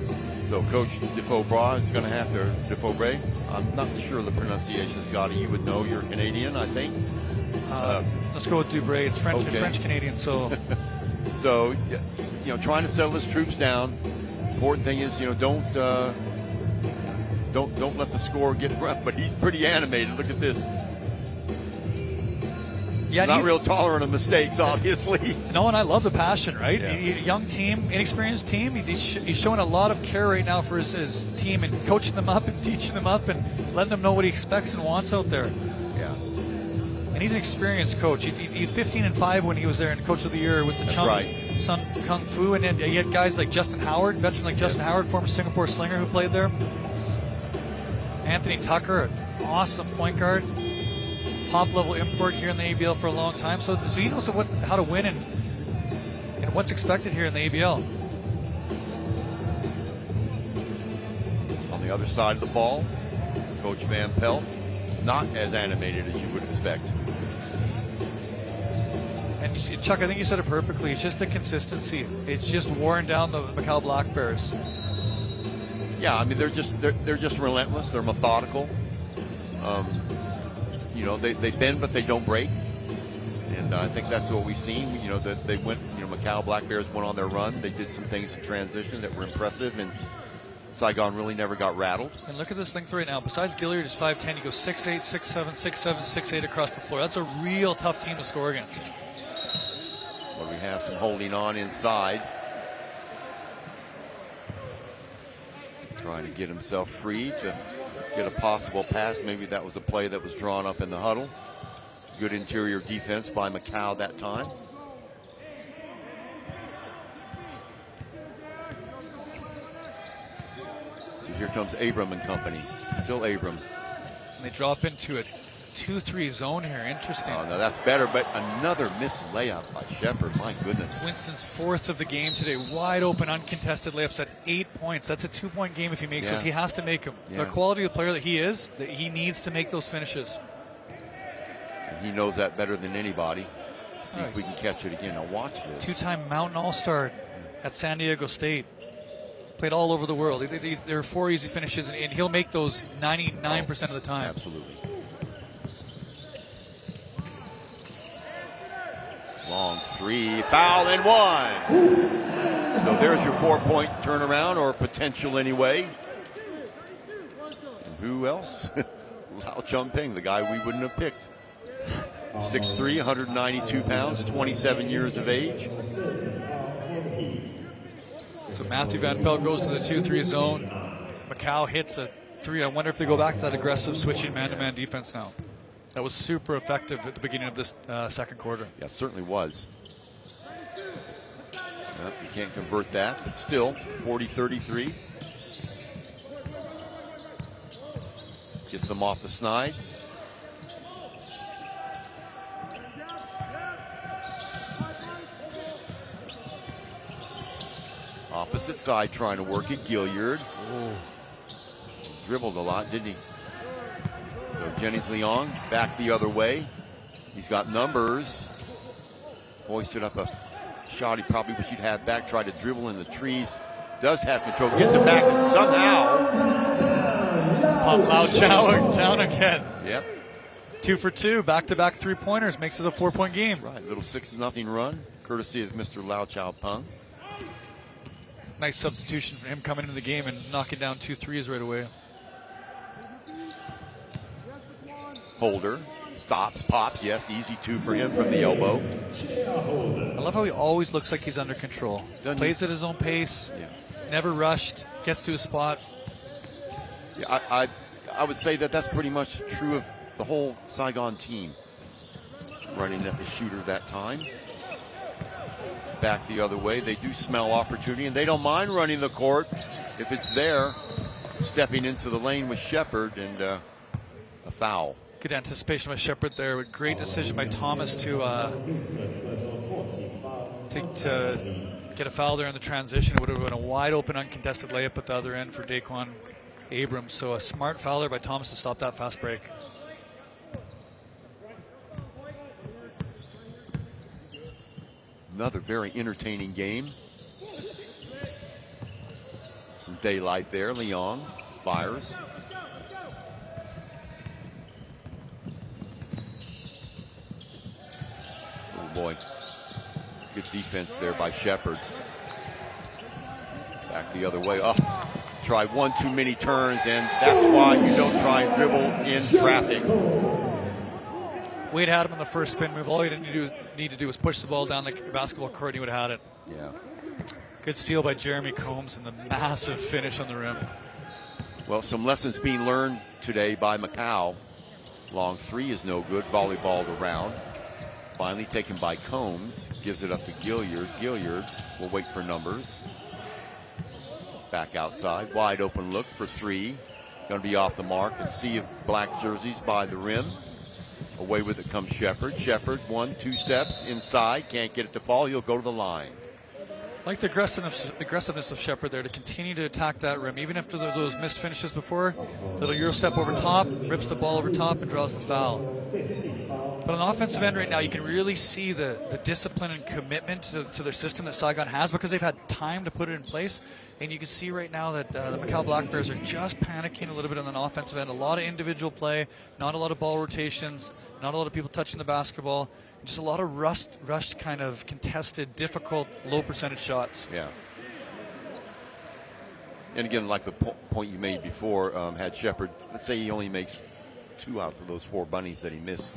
So Coach Defobra is going to have to, Defobra, I'm not sure of the pronunciation, Scotty. You would know. You're Canadian, I think. Let's go with Dubray. It's French, Okay. French-Canadian, so... So, trying to settle his troops down. Important thing is, don't don't let the score get rough, but he's pretty animated. Look at this. Yeah, not real tolerant of mistakes, obviously. No, and I love the passion, right? Yeah. Young team, inexperienced team. He's showing a lot of care right now for his team and coaching them up and teaching them up and letting them know what he expects and wants out there. Yeah. And he's an experienced coach. He's 15-5 when he was there and Coach of the Year with the Sun Kung Fu. And then you had guys like Justin Howard, veteran like Justin Howard, former Singapore slinger who played there. Anthony Tucker, an awesome point guard. Top-level import here in the ABL for a long time. So he knows how to win and what's expected here in the ABL. On the other side of the ball, Coach Van Pelt, not as animated as you would expect. And you see, Chuck, I think you said it perfectly. It's just the consistency. It's just wearing down the Macau Black Bears. Yeah, I mean they're just relentless. They're methodical. You know, they bend but they don't break, and I think that's what we've seen. You know, that they went. You know, Macau Black Bears went on their run. They did some things in transition that were impressive, and Saigon really never got rattled. And look at this length right now. Besides Gilliard is 5'10", you go 6'8", 6'7", 6'7", 6'8" across the floor. That's a real tough team to score against. Well, we have some holding on inside. Trying to get himself free to get a possible pass. Maybe that was a play that was drawn up in the huddle. Good interior defense by Macau that time. So here comes Abram and company. Still Abram. And they drop into a 2-3 zone here. Interesting. Oh, no, that's better, but another missed layup by Shepard. My goodness. Winston's fourth of the game today. Wide open, uncontested layups at 8 points. That's a 2-point game if he makes those. He has to make them. Yeah. The quality of the player that he is, that he needs to make those finishes. And he knows that better than anybody. See if we can catch it again. Now watch this. Two-time Mountain All-Star at San Diego State. Played all over the world. There are 4 easy finishes, and he'll make those 99% of the time. Absolutely. Long three, foul and one. So there's your 4-point turnaround, or potential anyway. And who else? Lao Chungping, the guy we wouldn't have picked. 6'3", 192 pounds, 27 years of age. So Matthew Van Pelt goes to the 2-3 zone. Macau hits a 3. I wonder if they go back to that aggressive switching man-to-man defense now. That was super effective at the beginning of this second quarter. Yeah, it certainly was. Well, you can't convert that, but still, 40-33. Gets them off the snide. Opposite side trying to work it, Gilliard. Oh. Dribbled a lot, didn't he? So Jennings Leong back the other way. He's got numbers. Hoisted up a shot he probably wish he'd had back. Tried to dribble in the trees. Does have control. Gets it back and somehow. Pop Lao Chow again. Yep. 2 for 2. Back-to-back 3-pointers. Makes it a 4-point game. Right. Little 6-0 run. Courtesy of Mr. Lao Chow Peng. Nice substitution for him coming into the game and knocking down 2 threes right away. Holder stops, pops. Yes, easy 2 for him from the elbow. I love how he always looks like he's under control. Plays at his own pace. Yeah. Never rushed. Gets to his spot. Yeah, I would say that that's pretty much true of the whole Saigon team. Running at the shooter that time. Back the other way. They do smell opportunity, and they don't mind running the court if it's there. Stepping into the lane with Shepard, and a foul. Good anticipation by Shepard there. Great decision by Thomas to get a foul there in the transition. It would have been a wide open, uncontested layup at the other end for Daquan Abrams. So a smart foul there by Thomas to stop that fast break. Another very entertaining game. Some daylight there. Leong fires. Oh boy. Good defense there by Shepard. Back the other way. Oh, try one too many turns, and that's why you don't try and dribble in traffic. Wade had him on the first spin move. All he didn't need to do was push the ball down the basketball court, and he would have had it. Yeah. Good steal by Jeremy Combs and the massive finish on the rim. Well, some lessons being learned today by Macau. Long three is no good. Volleyballed around. Finally taken by Combs. Gives it up to Gilliard. Gilliard will wait for numbers. Back outside. Wide open look for three. Going to be off the mark. A sea of black jerseys by the rim. Away with it comes Shepard. Shepard, 1-2 steps inside. Can't get it to fall. He'll go to the line. I like the aggressiveness of Shepard there to continue to attack that rim, even after those missed finishes before. Little Euro step over top, rips the ball over top, and draws the foul. But on the offensive end right now, you can really see the discipline and commitment to their system that Saigon has, because they've had time to put it in place. And you can see right now that the Macau Black Bears are just panicking a little bit on the offensive end. A lot of individual play, not a lot of ball rotations, not a lot of people touching the basketball. Just a lot of rushed kind of contested, difficult, low percentage shots. Yeah. And again, like the point you made before, had Shepard, let's say he only makes 2 out of those 4 bunnies that he missed,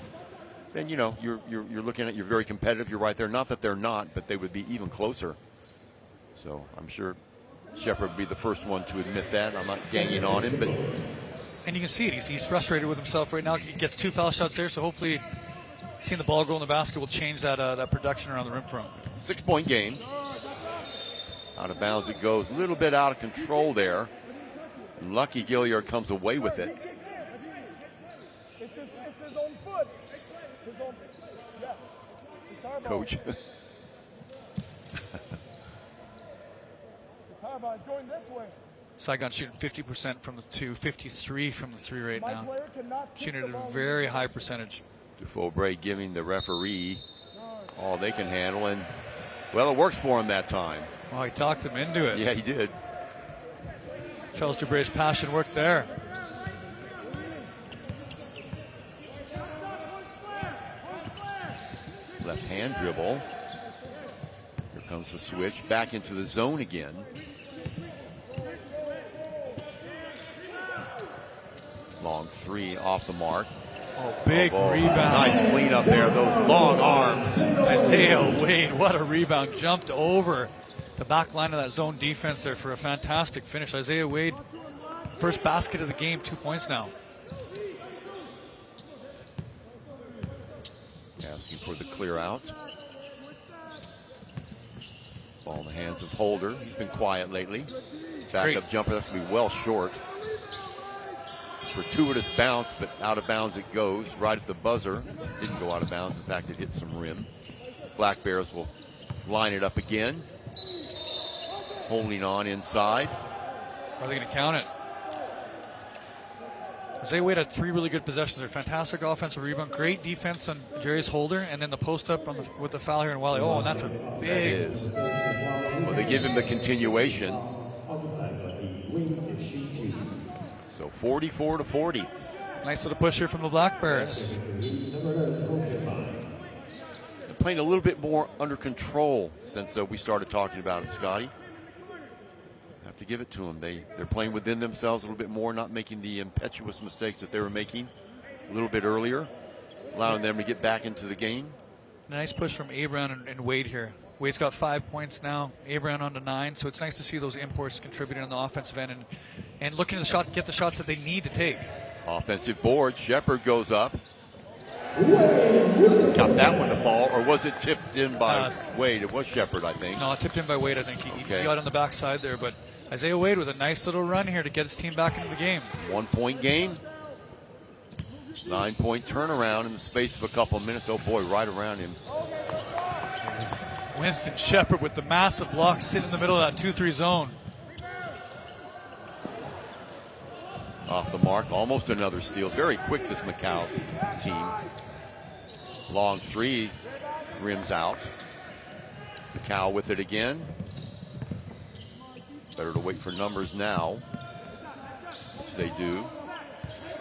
then, you know, you're looking at, you're very competitive. You're right there. Not that they're not, but they would be even closer. So I'm sure Shepard would be the first one to admit that. I'm not ganging on him, but. And you can see it. He's frustrated with himself right now. He gets 2 foul shots there, so hopefully seeing the ball go in the basket will change that production around the rim for him. 6-point game. Out of bounds it goes. A little bit out of control there. And lucky Gilliard comes away with it. It's his own foot. His own, yes. It's Harbaugh. Coach. It's Harbaugh. It's going this way. Saigon shooting 50% from the 2, 53 from the 3 right My now. player cannot kick Shooting the at ball a very high percentage. DeFaubre giving the referee all they can handle, and well, it works for him that time. Oh, he talked him into it. Yeah, he did. Charles Dubray's passion worked there. Left hand dribble. Here comes the switch. Back into the zone again. Long 3 off the mark. Oh, big rebound. Nice cleanup there. Those long arms. Isaiah Wade, what a rebound. Jumped over the back line of that zone defense there for a fantastic finish. Isaiah Wade, first basket of the game, 2 points now. Asking for the clear out. Ball in the hands of Holder. He's been quiet lately. Backup jumper, that's going to be well short. Fortuitous bounce, but out of bounds it goes. Right at the buzzer. Didn't go out of bounds. In fact, it hit some rim. Black Bears will line it up again. Holding on inside. Are they going to count it? Isaiah Wade had 3 really good possessions. They're fantastic offensive rebound, great defense on Jarius Holder, and then the post up on with the foul here in Wally. Oh, and that's a big. That is. Well, they give him the continuation. So 44-40. Nice little push here from the Black Bears. They're playing a little bit more under control since we started talking about it, Scotty. Have to give it to them. They're playing within themselves a little bit more, not making the impetuous mistakes that they were making a little bit earlier, allowing them to get back into the game. Nice push from Abron and Wade here. Wade's got 5 points now. Abron on to 9, so it's nice to see those imports contributing on the offensive end and looking to get the shots that they need to take. Offensive board. Shepard goes up. Got that one to fall, or was it tipped in by Wade? It was Shepard, I think. No, tipped in by Wade, I think. He got on the backside there, but Isaiah Wade with a nice little run here to get his team back into the game. 1-point game. 9-point turnaround in the space of a couple of minutes. Oh boy, right around him. Winston Shepard with the massive block sitting in the middle of that 2-3 zone. Off the mark, almost another steal. Very quick, this Macau team. Long 3, rims out. Macau with it again. Better to wait for numbers now, which they do.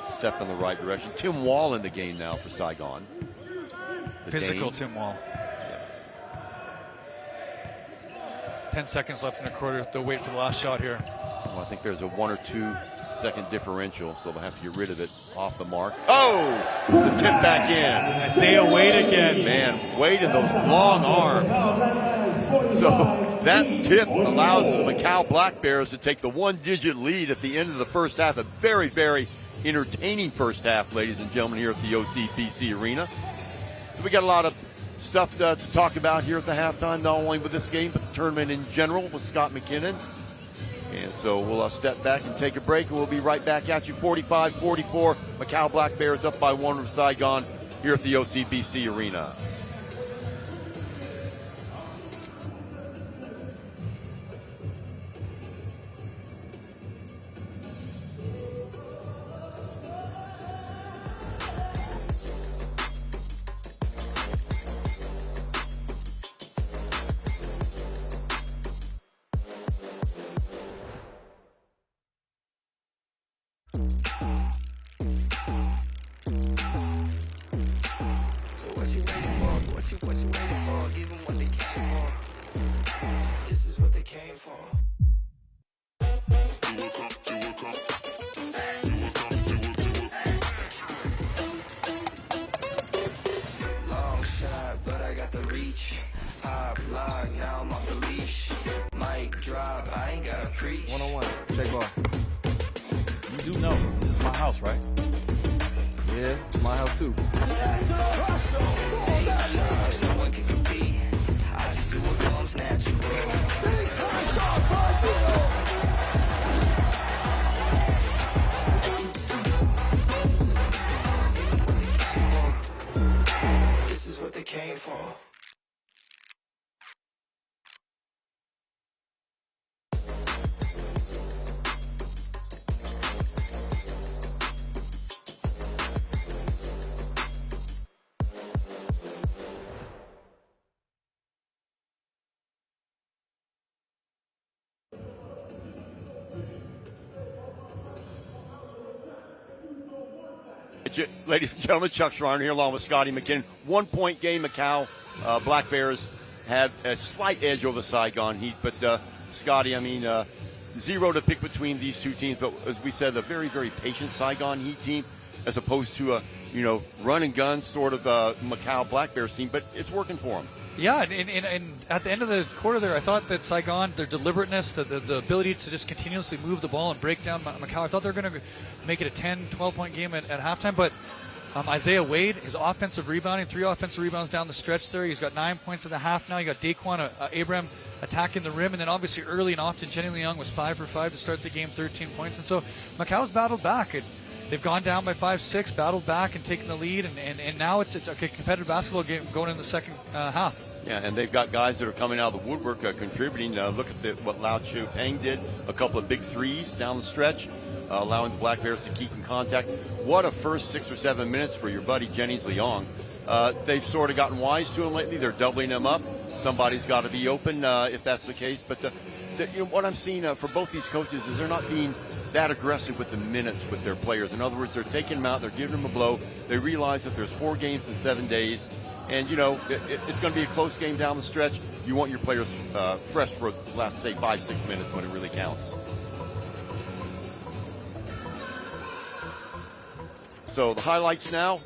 Step in the right direction. Tim Wall in the game now for Saigon. Physical Tim Wall. 10 seconds left in the quarter. They'll wait for the last shot here. Well, I think there's a 1 or 2 second differential, so they'll have to get rid of it off the mark. Oh, the tip back in. Isaiah Wade again. Man, Wade in those long arms. So that tip allows the Macau Black Bears to take the 1-digit lead at the end of the first half. A very, very entertaining first half, ladies and gentlemen, here at the OCBC Arena. So we got a lot of stuff to talk about here at the halftime, not only with this game, but the tournament in general with Scott McKinnon. And so we'll step back and take a break, and we'll be right back at you. 45-44, Macau Black Bears up by 1 over Saigon here at the OCBC Arena. What you waiting for? Give them what they came for. This is what they came for. Long shot, but I got the reach. Pop, lock, now I'm off the leash. Mic drop, I ain't gotta preach. 1-on-1, check ball. You do know this is my house, right? Yeah, it's my house too. No one can compete. I just do what comes natural. This is what they came for. Ladies and gentlemen, Chuck Schreiner here along with Scotty McKinnon. 1-point game, Macau. Black Bears had a slight edge over the Saigon Heat, but Scotty, I mean, 0 to pick between these two teams, but as we said, a very, very patient Saigon Heat team as opposed to a, run and gun sort of Macau Black Bears team, but it's working for them. Yeah, and at the end of the quarter there, I thought that Saigon, their deliberateness, the ability to just continuously move the ball and break down Macau, I thought they were going to make it a 10, 12-point game at halftime. But Isaiah Wade, his offensive rebounding, 3 offensive rebounds down the stretch there. He's got 9 points in the half now. You got Daquan Abraham attacking the rim. And then obviously early and often, Jenny Leung was 5 for 5 to start the game, 13 points. And so Macau's battled back. They've gone down by 5-6, battled back and taken the lead, and now it's a competitive basketball game going in the second half. Yeah, and they've got guys that are coming out of the woodwork contributing. Look at what Lao Chu Peng did, a couple of big threes down the stretch, allowing the Black Bears to keep in contact. What a first 6 or 7 minutes for your buddy Jennings Leong. They've sort of gotten wise to him lately. They're doubling him up. Somebody's got to be open if that's the case. But what I'm seeing for both these coaches is they're not being that aggressive with the minutes with their players. In other words, they're taking them out, they're giving them a blow. They realize that there's 4 games in 7 days, and it's going to be a close game down the stretch. You want your players fresh for the last, say, 5-6 minutes when it really counts. So the highlights now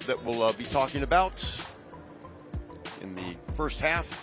that we'll be talking about in the first half.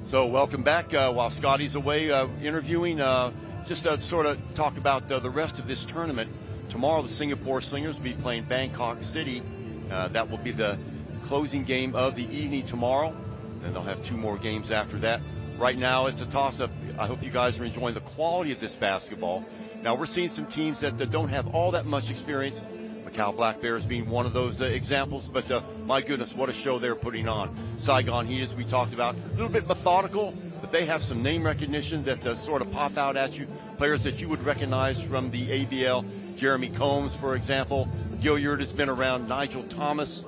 So welcome back. While Scotty's away interviewing, just to sort of talk about the rest of this tournament. Tomorrow, the Singapore Slingers will be playing Bangkok City. That will be the closing game of the evening tomorrow. And they'll have 2 more games after that. Right now, it's a toss-up. I hope you guys are enjoying the quality of this basketball. Now, we're seeing some teams that don't have all that much experience. Macau Black Bears being one of those examples, but my goodness, what a show they're putting on. Saigon Heat, as we talked about, a little bit methodical, but they have some name recognition that sort of pop out at you. Players that you would recognize from the ABL, Jeremy Combs, for example. Gilliard has been around, Nigel Thomas,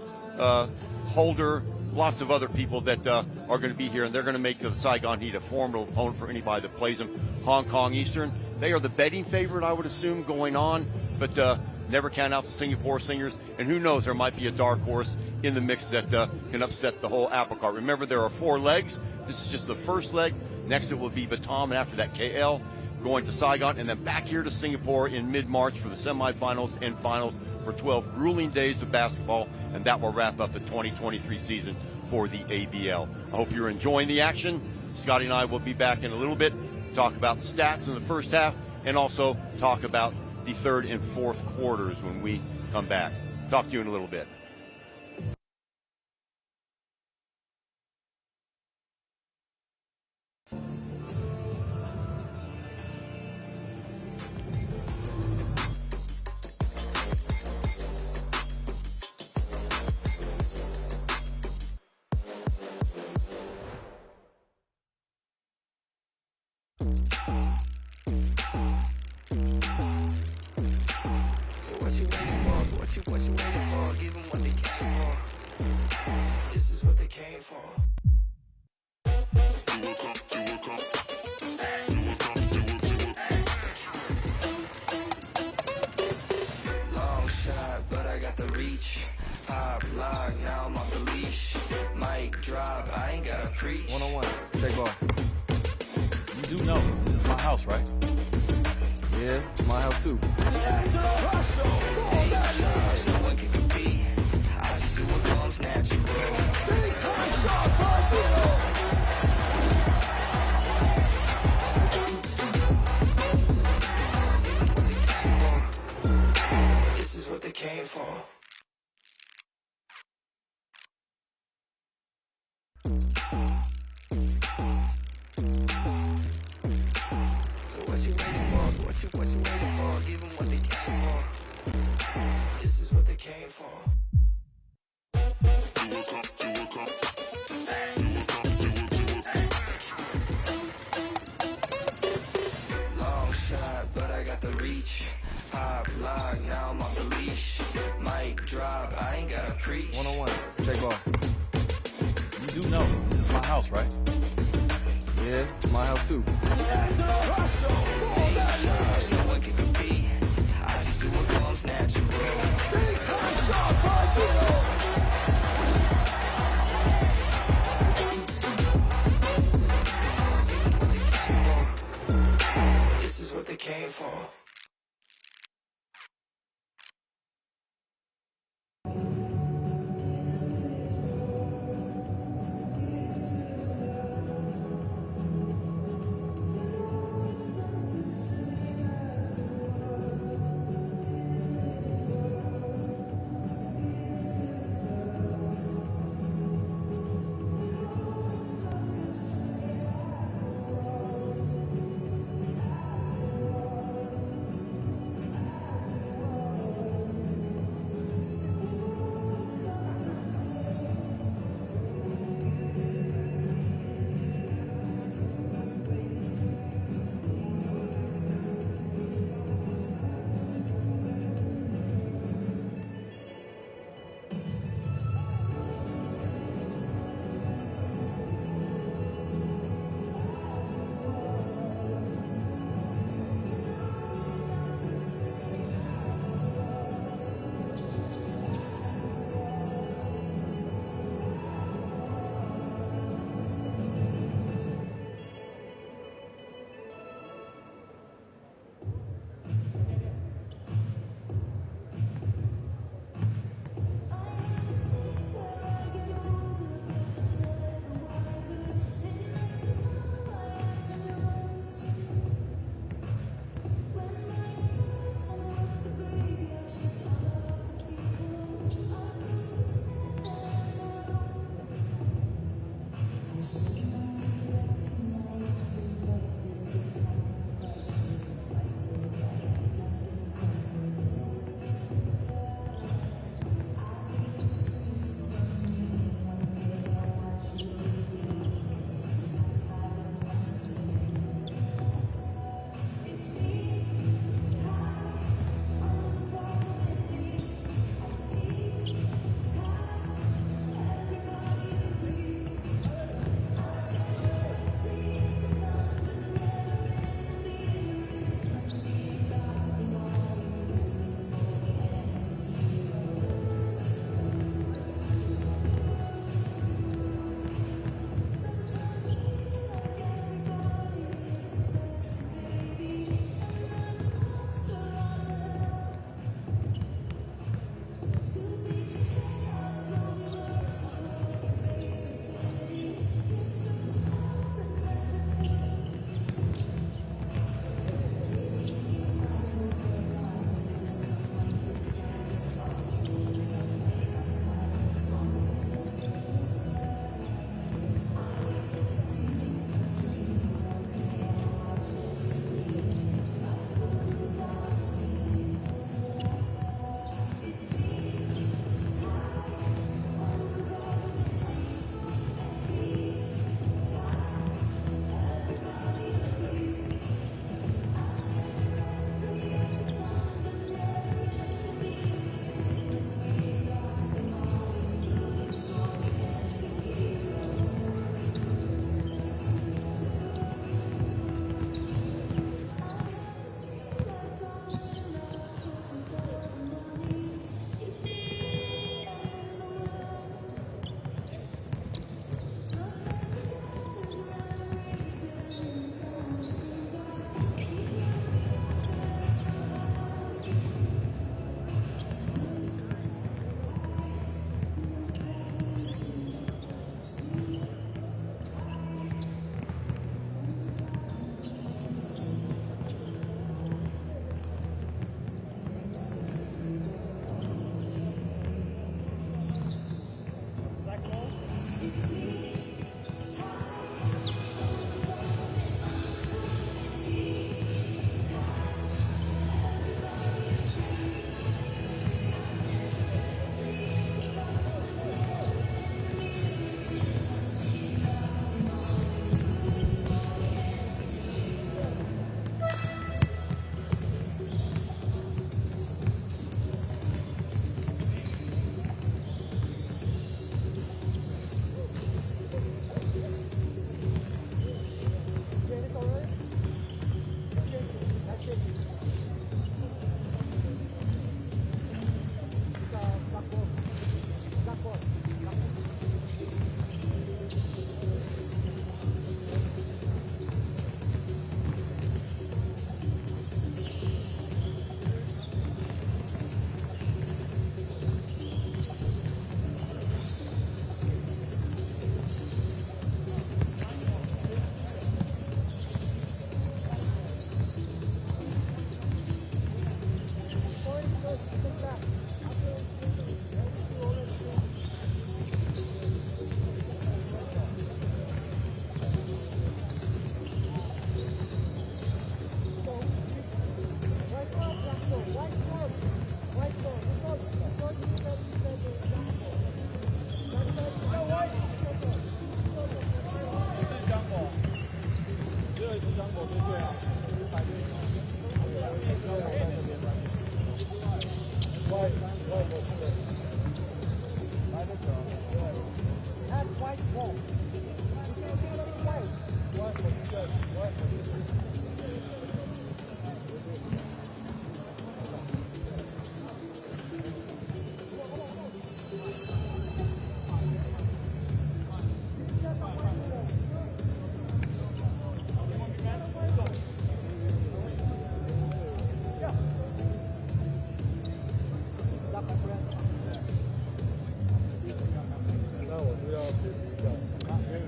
Holder, lots of other people that are going to be here, and they're going to make the Saigon Heat a formidable opponent for anybody that plays them. Hong Kong Eastern, they are the betting favorite, I would assume, going on, but never count out the Singapore Slingers, and who knows, there might be a dark horse in the mix that can upset the whole apple cart. Remember, there are 4 legs. This is just the first leg. Next, it will be Batam, and after that, KL, going to Saigon, and then back here to Singapore in mid-March for the semifinals and finals for 12 grueling days of basketball, and that will wrap up the 2023 season for the ABL. I hope you're enjoying the action. Scotty and I will be back in a little bit, talk about the stats in the first half, and also talk about the third and fourth quarters when we come back. Talk to you in a little bit. What you waiting for? What you waiting for? Give them what they came for. This is what they came for. Long shot, but I got the reach. Pop lock, now I'm off the leash. Mic drop, I ain't gotta preach. 1-on-1. Check ball. You do know this is my house, right? Yeah, it's my house too. No one can compete. I just do what comes natural. This is what they came for. So what you waiting for? What you waiting for? Give them what they came for. This is what they came for. Long shot, but I got the reach. Pop lock, now I'm off the leash. Mic drop, I ain't gotta preach. 1-on-1. Check ball. You do know this is my house, right? Yeah, it's my house too. No one can compete. I just do what comes natural. This is what they came for.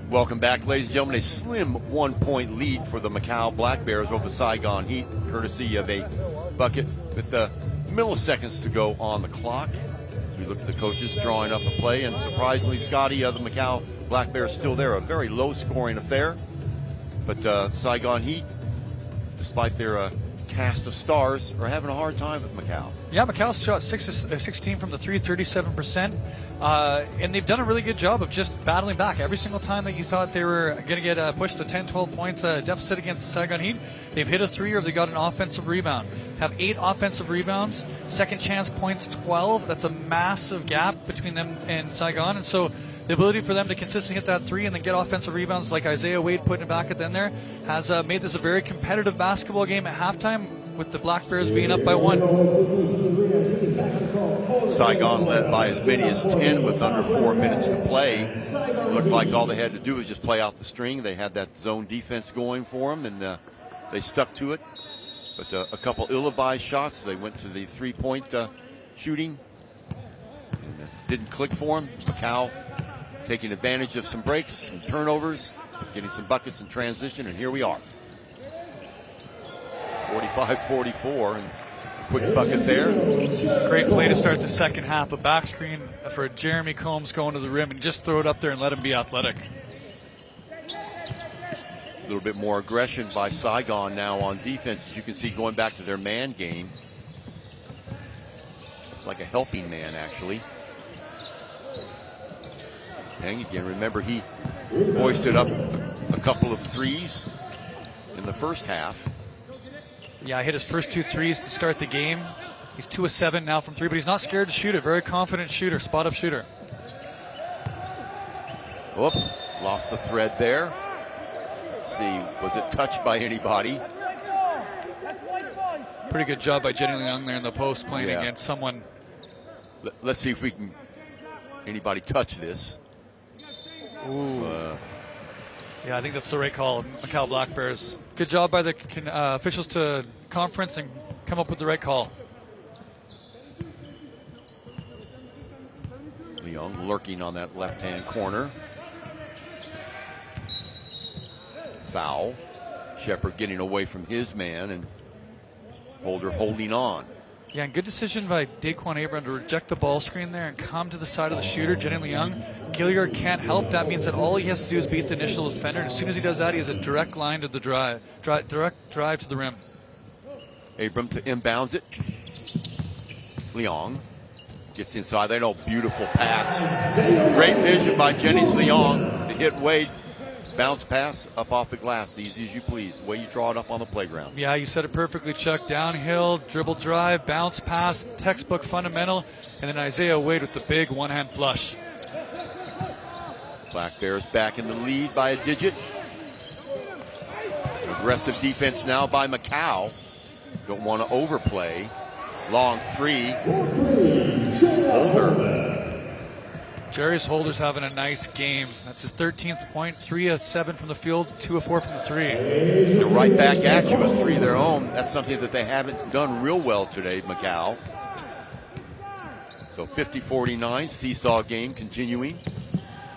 Welcome back, ladies and gentlemen. A slim 1-point lead for the Macau Black Bears over the Saigon Heat, courtesy of a bucket with milliseconds to go on the clock. As we look at the coaches drawing up a play, and surprisingly, Scotty, the Macau Black Bears still there. A very low-scoring affair, but Saigon Heat, despite their cast of stars, are having a hard time with Macau. Yeah, Macau's shot 16 from the 3, 37%. And they've done a really good job of just battling back. Every single time that you thought they were going to get pushed to 10, 12 points deficit against the Saigon Heat, they've hit a 3 or they got an offensive rebound. Have 8 offensive rebounds, second chance points 12. That's a massive gap between them and Saigon. And so the ability for them to consistently hit that 3 and then get offensive rebounds like Isaiah Wade putting it back at the end there has made this a very competitive basketball game at halftime, with the Black Bears being up by 1. Saigon led by as many as 10 with under 4 minutes to play. It looked like all they had to do was just play out the string. They had that zone defense going for them, and they stuck to it. But a couple ill-advised shots. They went to the three-point shooting. And didn't click for them. Macau taking advantage of some breaks, some turnovers, getting some buckets in transition, and here we are. 45-44, and a quick bucket there. Great play to start the second half. A back screen for Jeremy Combs going to the rim and just throw it up there and let him be athletic. A little bit more aggression by Saigon now on defense, as you can see, going back to their man game. It's like a helping man, actually. And again, remember, he hoisted up a couple of threes in the first half. Yeah, hit his first 2 threes to start the game. He's 2 of 7 now from 3, but he's not scared to shoot it. Very confident shooter, spot-up shooter. Whoop, lost the thread there. Let's see, was it touched by anybody? Pretty good job by Jenny Young there in the post, playing Yeah. against someone. Let's see if we can anybody touch this. Ooh. Yeah, I think that's the right call. Macau Black Bears. Good job by the officials to conference and come up with the right call. Leung lurking on that left-hand corner. Foul. Shepard getting away from his man, and Holder holding on. Yeah, and good decision by Daquan Abraham to reject the ball screen there and come to the side of the shooter, Jenny Young. Gilliard can't help. That means that all he has to do is beat the initial defender. And as soon as he does that, he has a direct line to the direct drive to the rim. Abram to inbounds it. Leong gets inside there. Oh, beautiful pass. Great vision by Jennings Leong to hit Wade. Bounce pass up off the glass, easy as you please. The way you draw it up on the playground. Yeah, you said it perfectly, Chuck. Downhill, dribble drive, bounce pass, textbook fundamental, and then Isaiah Wade with the big one-hand flush. Black Bears back in the lead by a digit. Aggressive defense now by Macau. Don't want to overplay. Long 3. Holder. Jarius Holder's having a nice game. That's his 13th point, 3 of 7 from the field, 2 of 4 from the 3. They're right back at you with 3 of their own. That's something that they haven't done real well today, Macau. So 50-49, seesaw game continuing.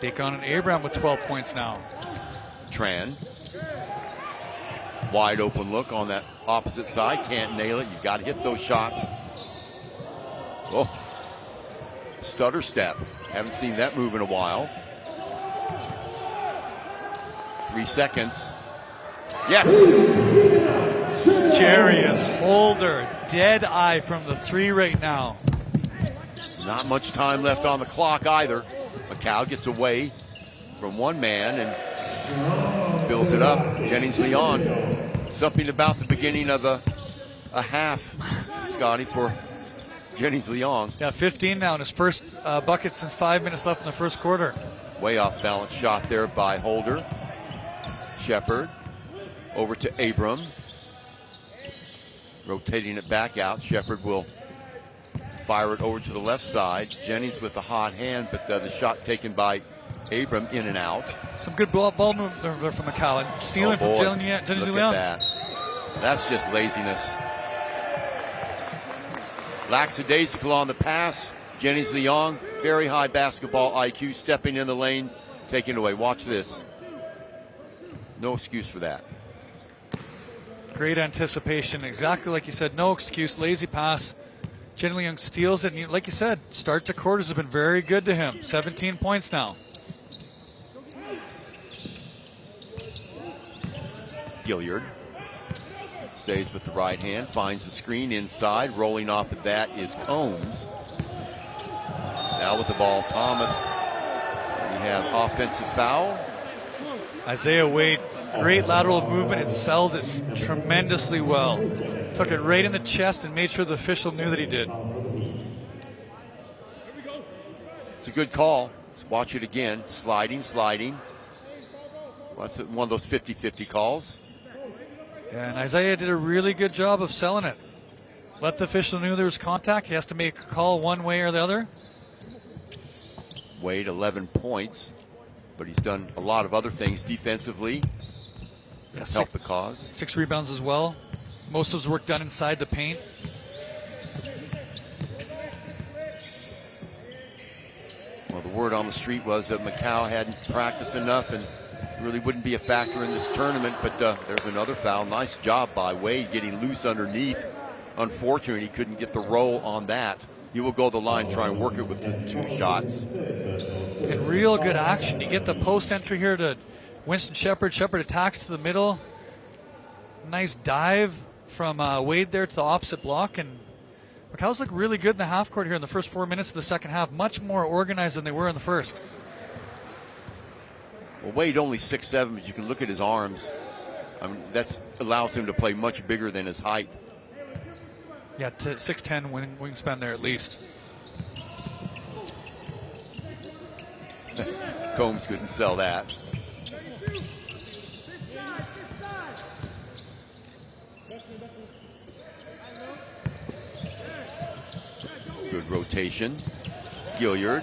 Daquan and Abraham with 12 points now. Tran. Wide open look on that opposite side. Can't nail it. You've got to hit those shots. Oh, stutter step. Haven't seen that move in a while. 3 seconds. Yes. Jarius Holder, dead eye from the 3 right now. Not much time left on the clock either. Macau gets away from one man and fills it up. Jennings Leon. Something about the beginning of a half, Scotty, for Jennings Leong. Yeah, 15 now in his first bucket since 5 minutes left in the first quarter. Way off balance shot there by Holder. Shepard over to Abram. Rotating it back out. Shepard will fire it over to the left side. Jennings with the hot hand, but the shot taken by Abram in and out. Some good ball movement there from Macau. And stealing from Jennings Look Leong. at that. That's just laziness. Lackadaisical on the pass. Jennings Leong, very high basketball IQ, stepping in the lane, taking it away. Watch this. No excuse for that. Great anticipation. Exactly like you said, no excuse. Lazy pass. Jennings Leong steals it. And like you said, start to quarters have been very good to him. 17 points now. Gilliard stays with the right hand, finds the screen inside. Rolling off of that is Combs. Now with the ball, Thomas. We have offensive foul. Isaiah Wade, great lateral movement and sold it tremendously well. Took it right in the chest and made sure the official knew that he did. It's a good call. Let's watch it again. Sliding. Well, that's one of those 50-50 calls. Yeah, and Isaiah did a really good job of selling it. Let the official know there was contact. He has to make a call one way or the other. Wade, 11 points, but he's done a lot of other things defensively. Yeah, Help the cause. 6 rebounds as well. Most of his work done inside the paint. Well, the word on the street was that Macau hadn't practiced enough and really wouldn't be a factor in this tournament, but there's another foul. Nice job by Wade getting loose underneath. Unfortunately, he couldn't get the roll on that. He will go the line, try and work it with the 2 shots. And real good action. You get the post entry here to Winston Shepard. Shepard attacks to the middle. Nice dive from Wade there to the opposite block. And Macau's look really good in the half court here in the first 4 minutes of the second half. Much more organized than they were in the first. Well, Wade only 6'7", but you can look at his arms. I mean, that allows him to play much bigger than his height. Yeah, 6'10" wingspan there at least. Combs couldn't sell that. Good rotation. Gilliard.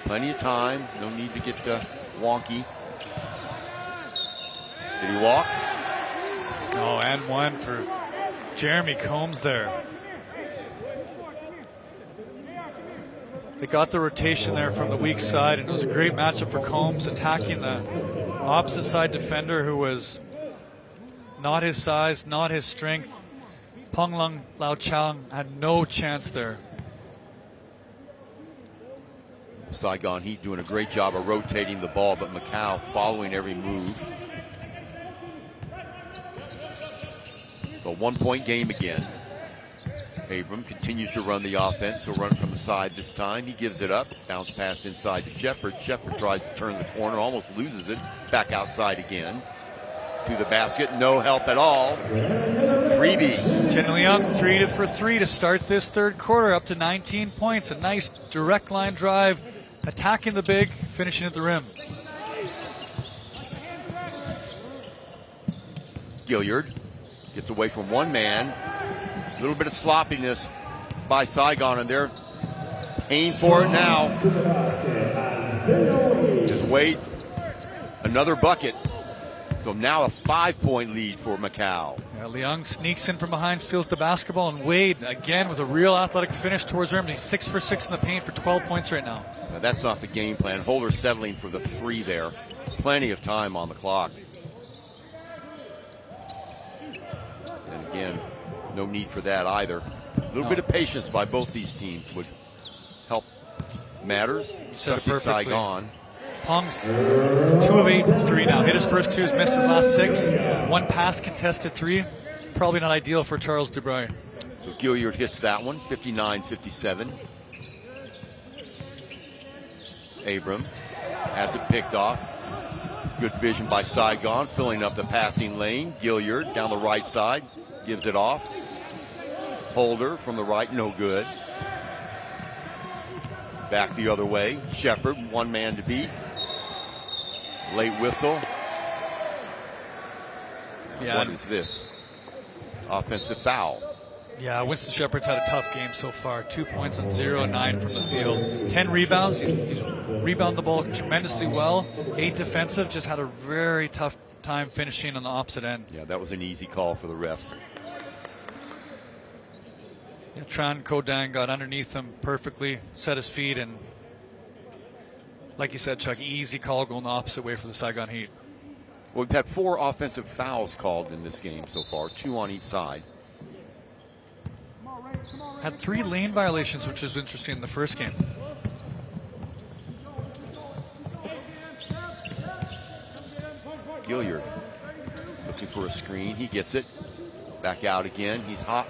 Plenty of time. No need to get wonky. Did he walk? Oh, and one for Jeremy Combs there. They got the rotation there from the weak side, and it was a great matchup for Combs, attacking the opposite side defender who was not his size, not his strength. Peng Lung Lao Chang had no chance there. Saigon Heat doing a great job of rotating the ball, but Macau following every move. So 1 point game again. Abram continues to run the offense. He'll run from the side this time. He gives it up. Bounce pass inside to Shepard. Shepard tries to turn the corner, almost loses it. Back outside again. To the basket. No help at all. Freebie. Jennings Leong 3 for 3 to start this third quarter, up to 19 points. A nice direct line drive, attacking the big, finishing at the rim. Gilliard gets away from one man. A little bit of sloppiness by Saigon, and they're paying for it now. Just wait. Another bucket. So now a 5-point lead for Macau. Yeah, Leong sneaks in from behind, steals the basketball, and Wade again with a real athletic finish towards the rim. He's 6 for 6 in the paint for 12 points right now. Now that's not the game plan. Holder settling for the 3 there. Plenty of time on the clock. And again, no need for that either. A little bit of patience by both these teams would help matters, especially Saigon. Pong's 2 of 8 from 3 now. Hit his first 2, has missed his last 6. 1 pass contested 3. Probably not ideal for Charles Dubreuil. So Gilliard hits that one, 59-57. Abram has it picked off. Good vision by Saigon, filling up the passing lane. Gilliard down the right side, gives it off. Holder from the right, no good. Back the other way. Shepard, one man to beat. Late whistle. Yeah. What is this? Offensive foul. Yeah, Winston Shepard's had a tough game so far. 2 points on 0-9 from the field. 10 rebounds. He's rebounded the ball tremendously well. 8 defensive. Just had a very tough time finishing on the opposite end. Yeah, that was an easy call for the refs. Yeah, Tran Kodang got underneath him perfectly, set his feet, and like you said, Chuck, easy call going the opposite way for the Saigon Heat. Well, we've had 4 offensive fouls called in this game so far, 2 on each side. Had 3 lane violations, which is interesting in the first game. Gilliard looking for a screen. He gets it. Back out again. He's hot.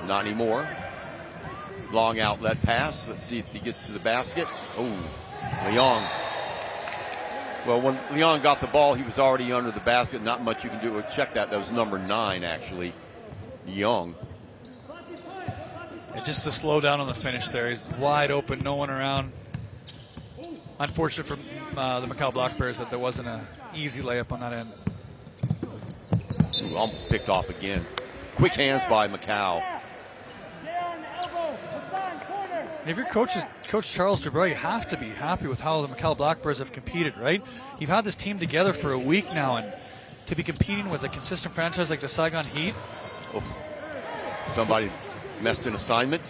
Not anymore. Long outlet pass. Let's see if he gets to the basket. Oh, Leong. Well, when Leong got the ball, he was already under the basket. Not much you can do. Check that. That was number 9, actually. Young. And just to slow down on the finish there. He's wide open, no one around. Unfortunate for the Macau Black Bears that there wasn't an easy layup on that end. Ooh, almost picked off again. Quick hands by Macau. And if you're Coach Charles Dubois, you have to be happy with how the Macau Black Bears have competed, right? You've had this team together for a week now, and to be competing with a consistent franchise like the Saigon Heat. Oh, somebody messed an assignment.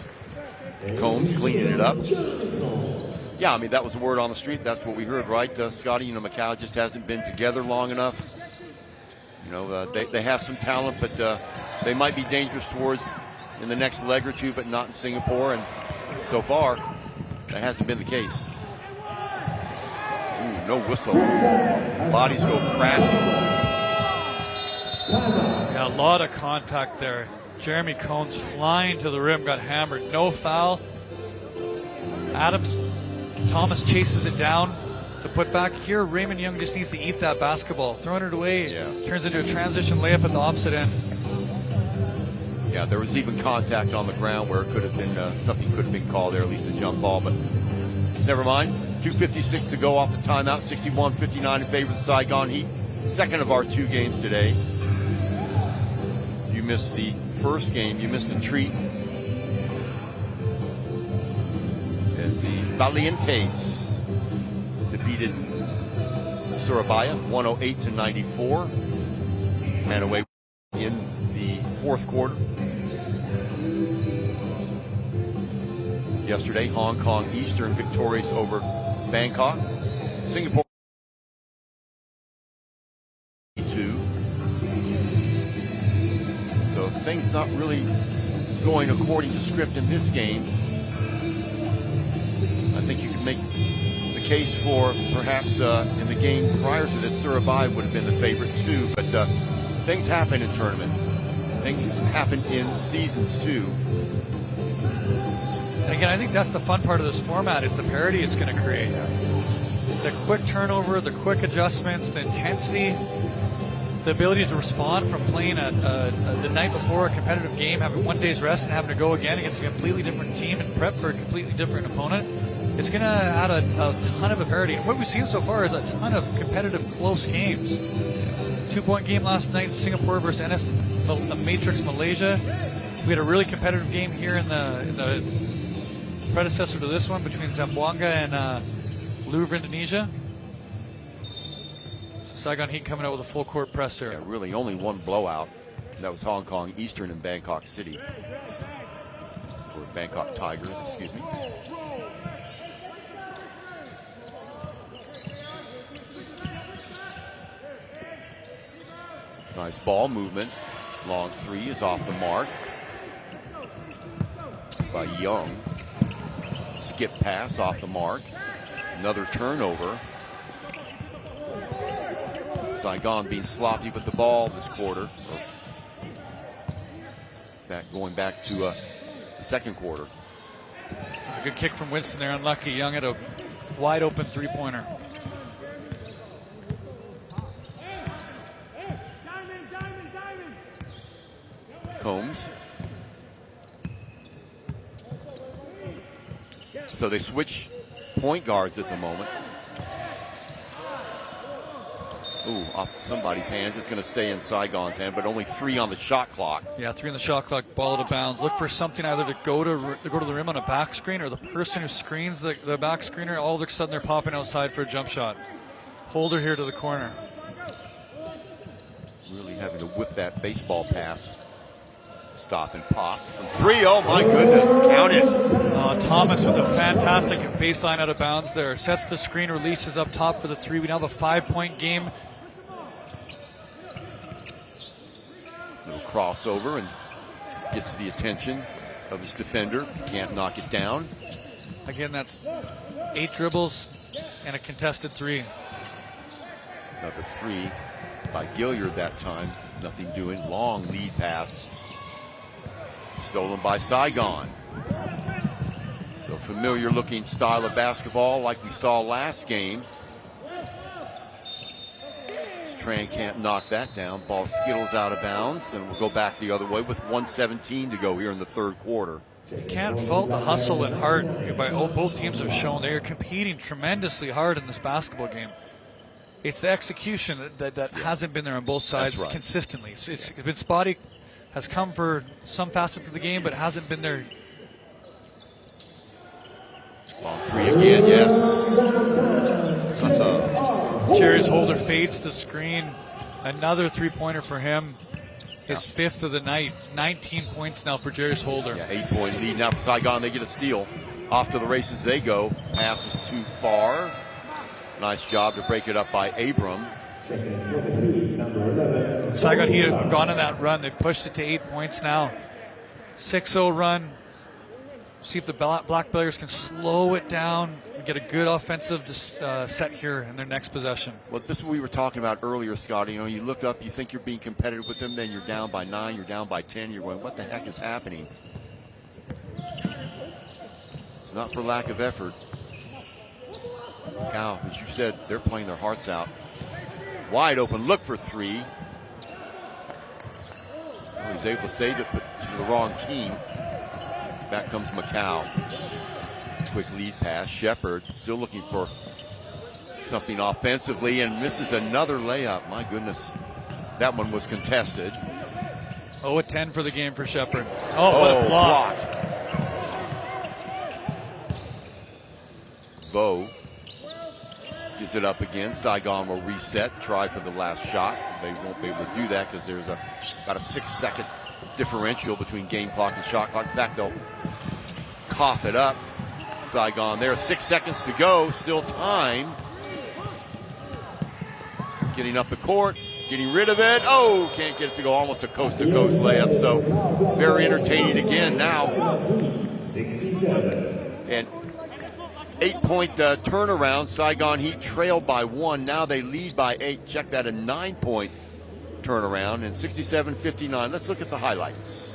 Combs cleaning it up. Yeah, I mean, that was the word on the street. That's what we heard, right, Scotty? You know, Macau just hasn't been together long enough. You know, they have some talent, but they might be dangerous towards in the next leg or two, but not in Singapore. And so far, that hasn't been the case. Ooh, no whistle. Bodies go crashing. Yeah, a lot of contact there. Jeremy Combs flying to the rim, got hammered. No foul. Thomas chases it down to put back. Here, Raymond Young just needs to eat that basketball. Throwing it away, turns into a transition layup at the opposite end. Yeah, there was even contact on the ground where it could have been something could have been called there, at least a jump ball, but never mind. 2:56 to go off the timeout. 61-59 in favor of the Saigon Heat. Second of our 2 games today. You missed the first game. You missed a treat. As the Valientes defeated Surabaya 108-94. Ran away in the 4th quarter. Yesterday, Hong Kong Eastern victorious over Bangkok. Singapore 2. So things not really going according to script in this game. I think you could make the case for perhaps in the game prior to this, Surabaya would have been the favorite too. But things happen in tournaments. Things happen in seasons too. And again, I think that's the fun part of this format is the parity it's going to create. The quick turnover, the quick adjustments, the intensity, the ability to respond from playing the night before a competitive game, having 1 day's rest and having to go again against a completely different team and prep for a completely different opponent. It's going to add a ton of a parity. And what we've seen so far is a ton of competitive, close games. 2-point game last night in Singapore versus NS Matrix Malaysia. We had a really competitive game here in the predecessor to this one between Zamboanga and Louvre, Indonesia. So Saigon Heat coming out with a full court press here. Yeah, really only one blowout. That was Hong Kong Eastern and Bangkok City. Or Bangkok Tigers, excuse me. Nice ball movement. Long 3 is off the mark by Young. Skip pass off the mark. Another turnover. Saigon being sloppy with the ball this quarter. In fact, going back to the second quarter. A good kick from Winston there. Unlucky. Young had a wide open 3-pointer. Combs So they switch point guards at the moment. Ooh, off somebody's hands. It's going to stay in Saigon's hand, but only 3 on the shot clock. Yeah, 3 on the shot clock, ball out of bounds. Look for something either to go to the rim on a back screen, or the person who screens the back screener, all of a sudden they're popping outside for a jump shot. Holder here to the corner. Really having to whip that baseball pass. Stop and pop from 3. Oh my goodness, count it. Thomas with a fantastic baseline out of bounds there. Sets the screen, releases up top for the 3. We now have a 5-point game. Little crossover and gets the attention of his defender. Can't knock it down. Again, that's 8 dribbles and a contested 3. Another 3 by Gilliard that time. Nothing doing. Long lead pass. Stolen by Saigon. So familiar looking style of basketball like we saw last game. Tran can't knock that down. Ball skittles out of bounds, and we'll go back the other way with 1:17 to go here in the third quarter. You can't fault the hustle and heart by both teams have shown. They are competing tremendously hard in this basketball game. It's the execution that hasn't been there on both sides right. consistently. It's been spotty, has come for some facets of the game, but hasn't been there. Long 3 again, yes. Jerry's Holder fades the screen. Another 3-pointer for him. His 5th of the night. 19 points now for Jerry's Holder. Yeah, 8-point lead now for Saigon. They get a steal. Off to the races they go. Pass was too far. Nice job to break it up by Abram. Saigon Heat have gone on that run. They've pushed it to 8 points now. 6-0 run. See if the Black Bears can slow it down and get a good offensive set here in their next possession. Well, this is what we were talking about earlier, Scott. You know, you look up, you think you're being competitive with them, then you're down by 9, you're down by 10. You're going, what the heck is happening? It's not for lack of effort. Macau, as you said, they're playing their hearts out. Wide open, look for 3. Well, he's able to save it, but to the wrong team. Back comes Macau. Quick lead pass. Shepard still looking for something offensively and misses another layup. My goodness. That one was contested. 0-10 for the game for Shepard. Oh, what a block. Blocked. Vo gives it up again. Saigon will reset, try for the last shot. They won't be able to do that because there's about a 6-second differential between game clock and shot clock. In fact, they'll cough it up. Saigon there, 6 seconds to go, still time. Getting up the court, getting rid of it. Oh, can't get it to go. Almost a coast-to-coast layup. So very entertaining again now. 67. And 8-point turnaround. Saigon Heat trailed by 1. Now they lead by 8. Check that, a 9-point turnaround. And 67-59. Let's look at the highlights.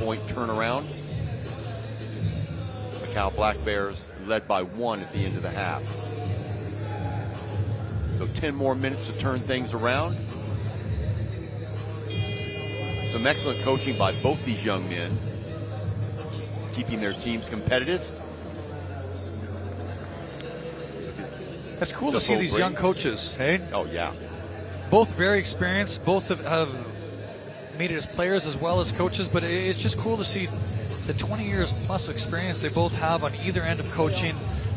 3-point turnaround. Macau Black Bears led by 1 at the end of the half. So 10 more minutes to turn things around. Some excellent coaching by both these young men, keeping their teams competitive. It's cool to see these young coaches, hey? Oh, yeah. Both very experienced, both have made it as players as well as coaches, but it's just cool to see the 20 years plus of experience they both have on either end of coaching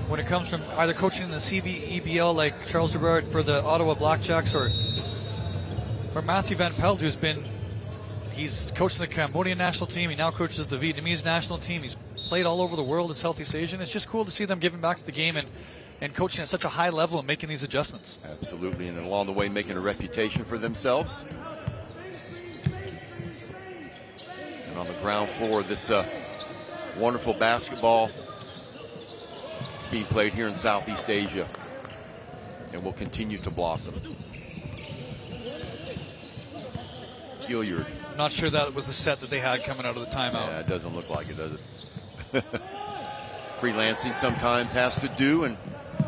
when it comes from either coaching in the EBL like Charles Gerard for the Ottawa Blackjacks or Matthew Van Pelt, he's coaching the Cambodian national team, he now coaches the Vietnamese national team, he's played all over the world in Southeast Asia, and it's just cool to see them giving back to the game and coaching at such a high level and making these adjustments. Absolutely, and along the way making a reputation for themselves. And on the ground floor, this wonderful basketball is being played here in Southeast Asia and will continue to blossom. Gilliard. Not sure that was the set that they had coming out of the timeout. Yeah, it doesn't look like it, does it? Freelancing sometimes has to do, and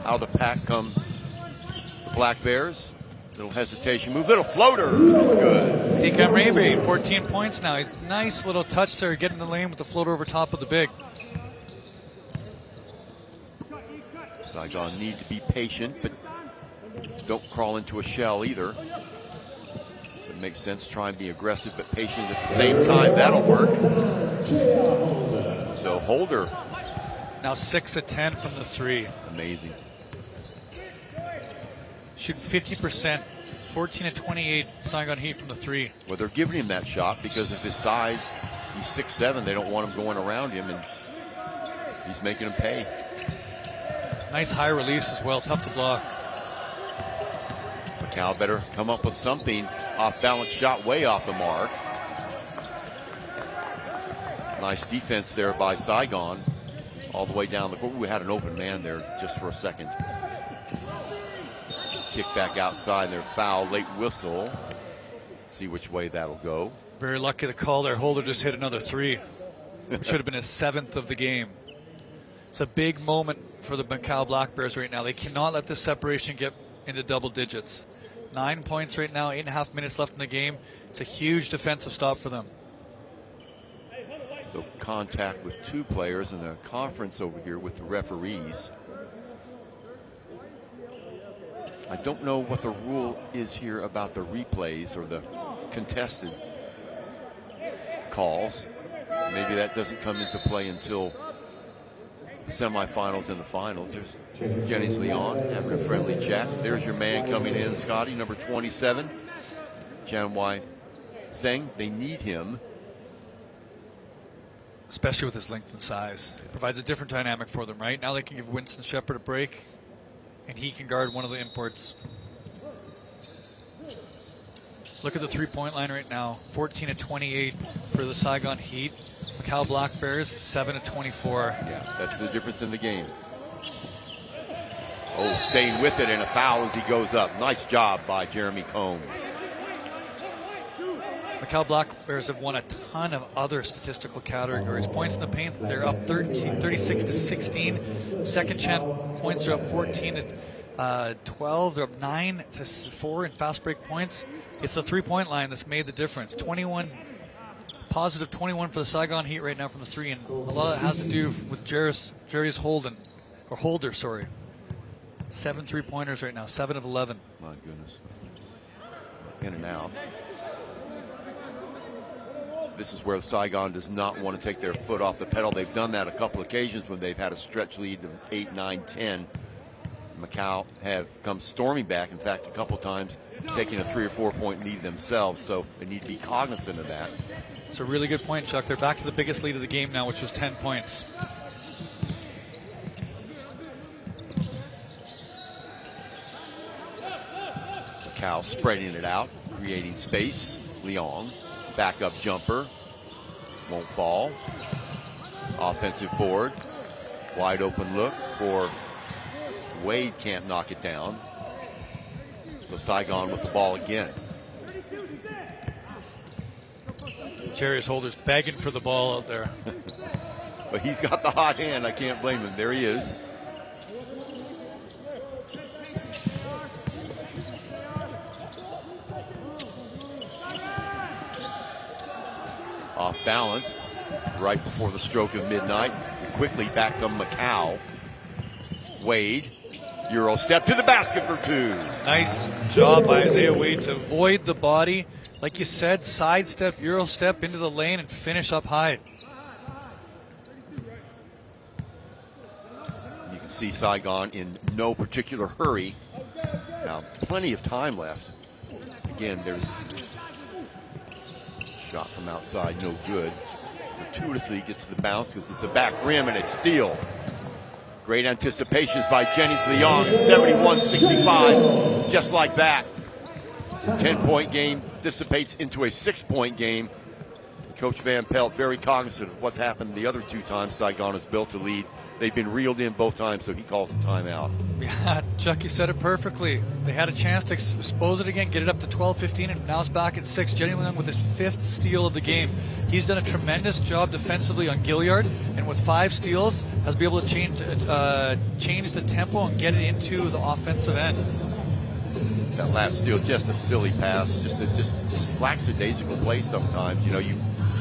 out of the pack come the Black Bears. Little hesitation move, little floater. That's good. Hikam Rebe, 14 points now. He's nice little touch there, getting the lane with the floater over top of the big. Saigon need to be patient, but don't crawl into a shell either. It makes sense. Try and be aggressive but patient at the same time. That'll work. So Holder. Now 6 of 10 from the 3. Amazing. Shooting 50%, 14 of 28 Saigon Heat from the 3. Well, they're giving him that shot because of his size. He's 6'7". They don't want him going around him, and he's making him pay. Nice high release as well, tough to block. Macau better come up with something. Off-balance shot way off the mark. Nice defense there by Saigon. All the way down the court. We had an open man there just for a second. Kick back outside, their foul, late whistle. Let's see which way that'll go. Very lucky to call there. Holder just hit another 3. Which should have been his 7th of the game. It's a big moment for the Macau Black Bears right now. They cannot let this separation get into double digits. 9 points right now, 8.5 minutes left in the game. It's a huge defensive stop for them. So contact with 2 players in the conference over here with the referees. I don't know what the rule is here about the replays or the contested calls. Maybe that doesn't come into play until the semifinals and the finals. There's Jennings Leon having a friendly chat. There's your man coming in, Scotty, number 27. Jan Wai saying they need him. Especially with his length and size. Provides a different dynamic for them, right? Now they can give Winston Shepard a break, and he can guard one of the imports. Look at the three-point line right now. 14 of 28 for the Saigon Heat. Macau Black Bears, 7 of 24. Yeah, that's the difference in the game. Oh, staying with it, and a foul as he goes up. Nice job by Jeremy Combs. Macau Black Bears have won a ton of other statistical categories. Points in the paint, they're up 36 to 16. Second chance points are up 14 to 12. They're up 9 to 4 in fast break points. It's the three-point line that's made the difference. 21, positive 21 for the Saigon Heat right now from the 3, and a lot of it has to do with Jerry's Holder, sorry. 7 3-pointers right now, 7 of 11. My goodness. In and out. This is where Saigon does not want to take their foot off the pedal. They've done that a couple occasions when they've had a stretch lead of 8, 9, 10. Macau have come storming back, in fact, a couple times taking a 3 or 4 point lead themselves, so they need to be cognizant of that. It's a really good point, Chuck. They're back to the biggest lead of the game now, which was 10 points. Macau spreading it out, creating space. Leong, backup jumper, won't fall. Offensive board, wide open look for Wade, can't knock it down. So Saigon with the ball again. Jarius Holder's begging for the ball out there. But he's got the hot hand. I can't blame him. There he is. Off balance right before the stroke of midnight. Quickly back to Macau. Wade. Euro step to the basket for two. Nice job by Isaiah Wade to avoid the body. Like you said, sidestep, Euro step into the lane and finish up high. You can see Saigon in no particular hurry. Now, plenty of time left. Again, there's shot from outside, no good. Fortuitously gets the bounce because it's a back rim and a steal. Great anticipations by Jennings Leong at 71-65, just like that. 10-point game dissipates into a 6-point game. Coach Van Pelt very cognizant of what's happened the other two times Saigon has built a lead. They've been reeled in both times, so he calls a timeout. Yeah, Chuck, you said it perfectly. They had a chance to expose it again, get it up to 12-15, and now it's back at 6. Jenny Leung with his 5th steal of the game. He's done a tremendous job defensively on Gilliard, and with 5 steals, has been able to change the tempo and get it into the offensive end. That last steal, just a silly pass, just lackadaisical play sometimes. You know, you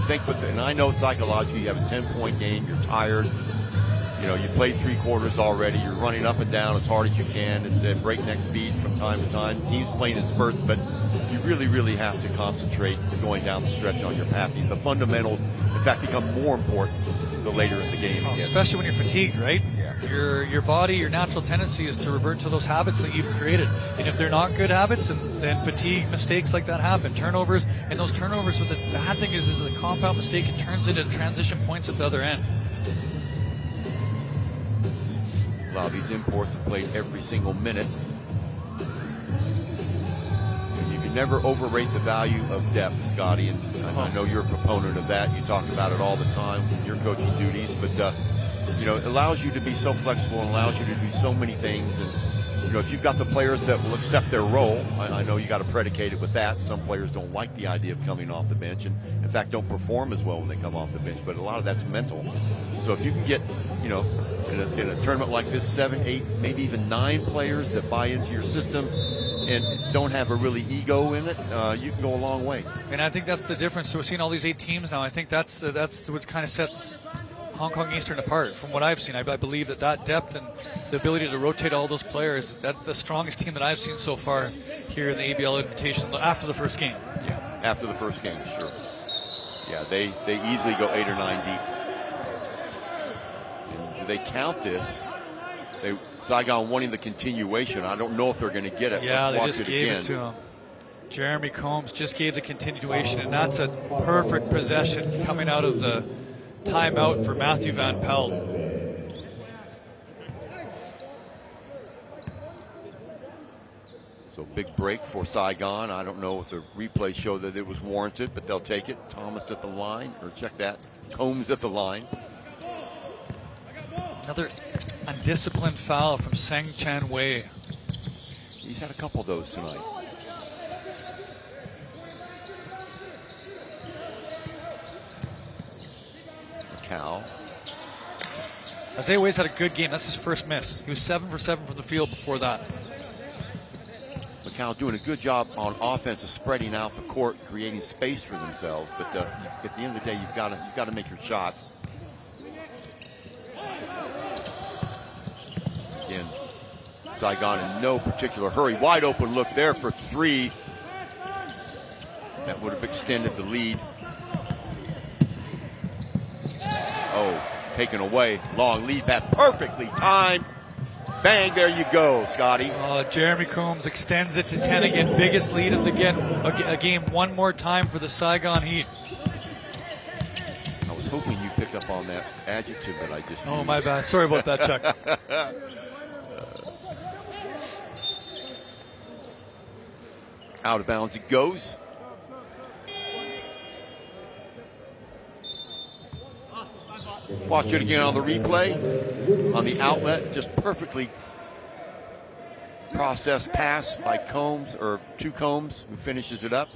think with it, and I know psychologically you have a 10-point game, you're tired. You know, you play 3 quarters already. You're running up and down as hard as you can. It's at breakneck speed from time to time. Teams playing in spurts, but you really, really have to concentrate going down the stretch on your passing. The fundamentals, in fact, become more important the later in the game. Especially when you're fatigued, right? Yeah. Your body, your natural tendency is to revert to those habits that you've created. And if they're not good habits, then fatigue, mistakes like that happen. Turnovers, and those turnovers, what the bad thing is a compound mistake. It turns into transition points at the other end. A lot of these imports have played every single minute. You can never overrate the value of depth, Scotty, and I know you're a proponent of that. You talk about it all the time with your coaching duties, but you know, it allows you to be so flexible and allows you to do so many things. And you know, if you've got the players that will accept their role, I know you got to predicate it with that. Some players don't like the idea of coming off the bench, and in fact don't perform as well when they come off the bench, but a lot of that's mental. So if you can get, you know, in a tournament like this, 7, 8, maybe even 9 players that buy into your system and don't have a really ego in it, you can go a long way. And I think that's the difference. So we're seeing all these 8 teams now. I think that's what kind of sets Hong Kong Eastern apart from what I've seen. I believe that depth and the ability to rotate all those players, that's the strongest team that I've seen so far here in the ABL Invitational after the first game. Yeah, after the first game, sure. Yeah, they easily go 8 or 9 deep. And do they count this? Saigon wanting the continuation. I don't know if they're going to get it. Yeah, Let's they watch just it gave again. it to him. Jeremy Combs just gave the continuation, and that's a perfect possession coming out of the timeout for Matthew Van Pelt. So big break for Saigon. I don't know if the replay showed that it was warranted, but they'll take it. Thomas at the line, or check that. Combs at the line. Another undisciplined foul from Seng Chan Wei. He's had a couple of those tonight. Macau. Isaiah Wei's had a good game. That's his first miss. He was 7 for 7 from the field before that. Macau doing a good job on offense of spreading out the court, creating space for themselves. But at the end of the day, you've got to make your shots. Again, Saigon in no particular hurry. Wide open look there for 3. That would have extended the lead. Oh, taken away. Long lead pass, perfectly timed. Bang, there you go, Scotty. Jeremy Combs extends it to 10 again. Biggest lead of the game one more time for the Saigon Heat. I was hoping you'd pick up on that adjective that I just used. Oh, my bad. Sorry about that, Chuck. Out of bounds it goes. Watch it again on the replay. On the outlet, just perfectly processed pass by Combs, or to Combs, who finishes it up.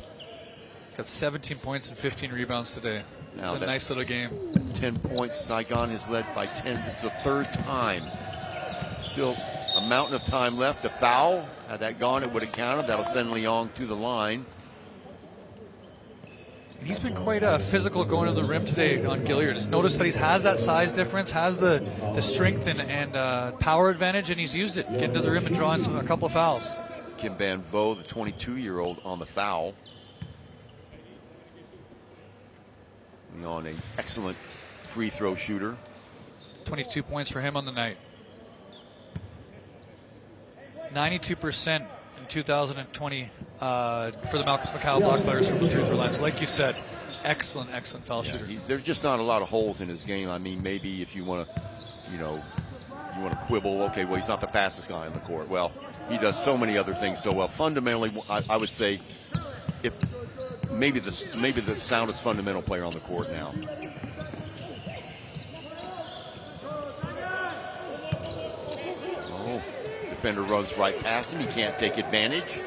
Got 17 points and 15 rebounds today. Now It's a nice little game. 10 points. Saigon is led by 10. This is the third time. Still a mountain of time left. A foul. Had that gone, it would have counted. That'll send Leong to the line. And he's been quite physical going to the rim today on Gilliard. Just notice that he has that size difference, has the strength and power advantage, and he's used it, getting to the rim and drawing a couple of fouls. Kim Van Vo, the 22-year-old, on the foul. Leong, an excellent free throw shooter. 22 points for him on the night. 92% in 2020 for the Macau Black players from the free-throw line. So like you said, excellent foul shooter. There's just not a lot of holes in his game. I mean, maybe if you want to, you want to quibble, okay, well, he's not the fastest guy on the court. Well, he does so many other things so well. Fundamentally, I would say maybe the soundest fundamental player on the court now. Defender runs right past him. He can't take advantage.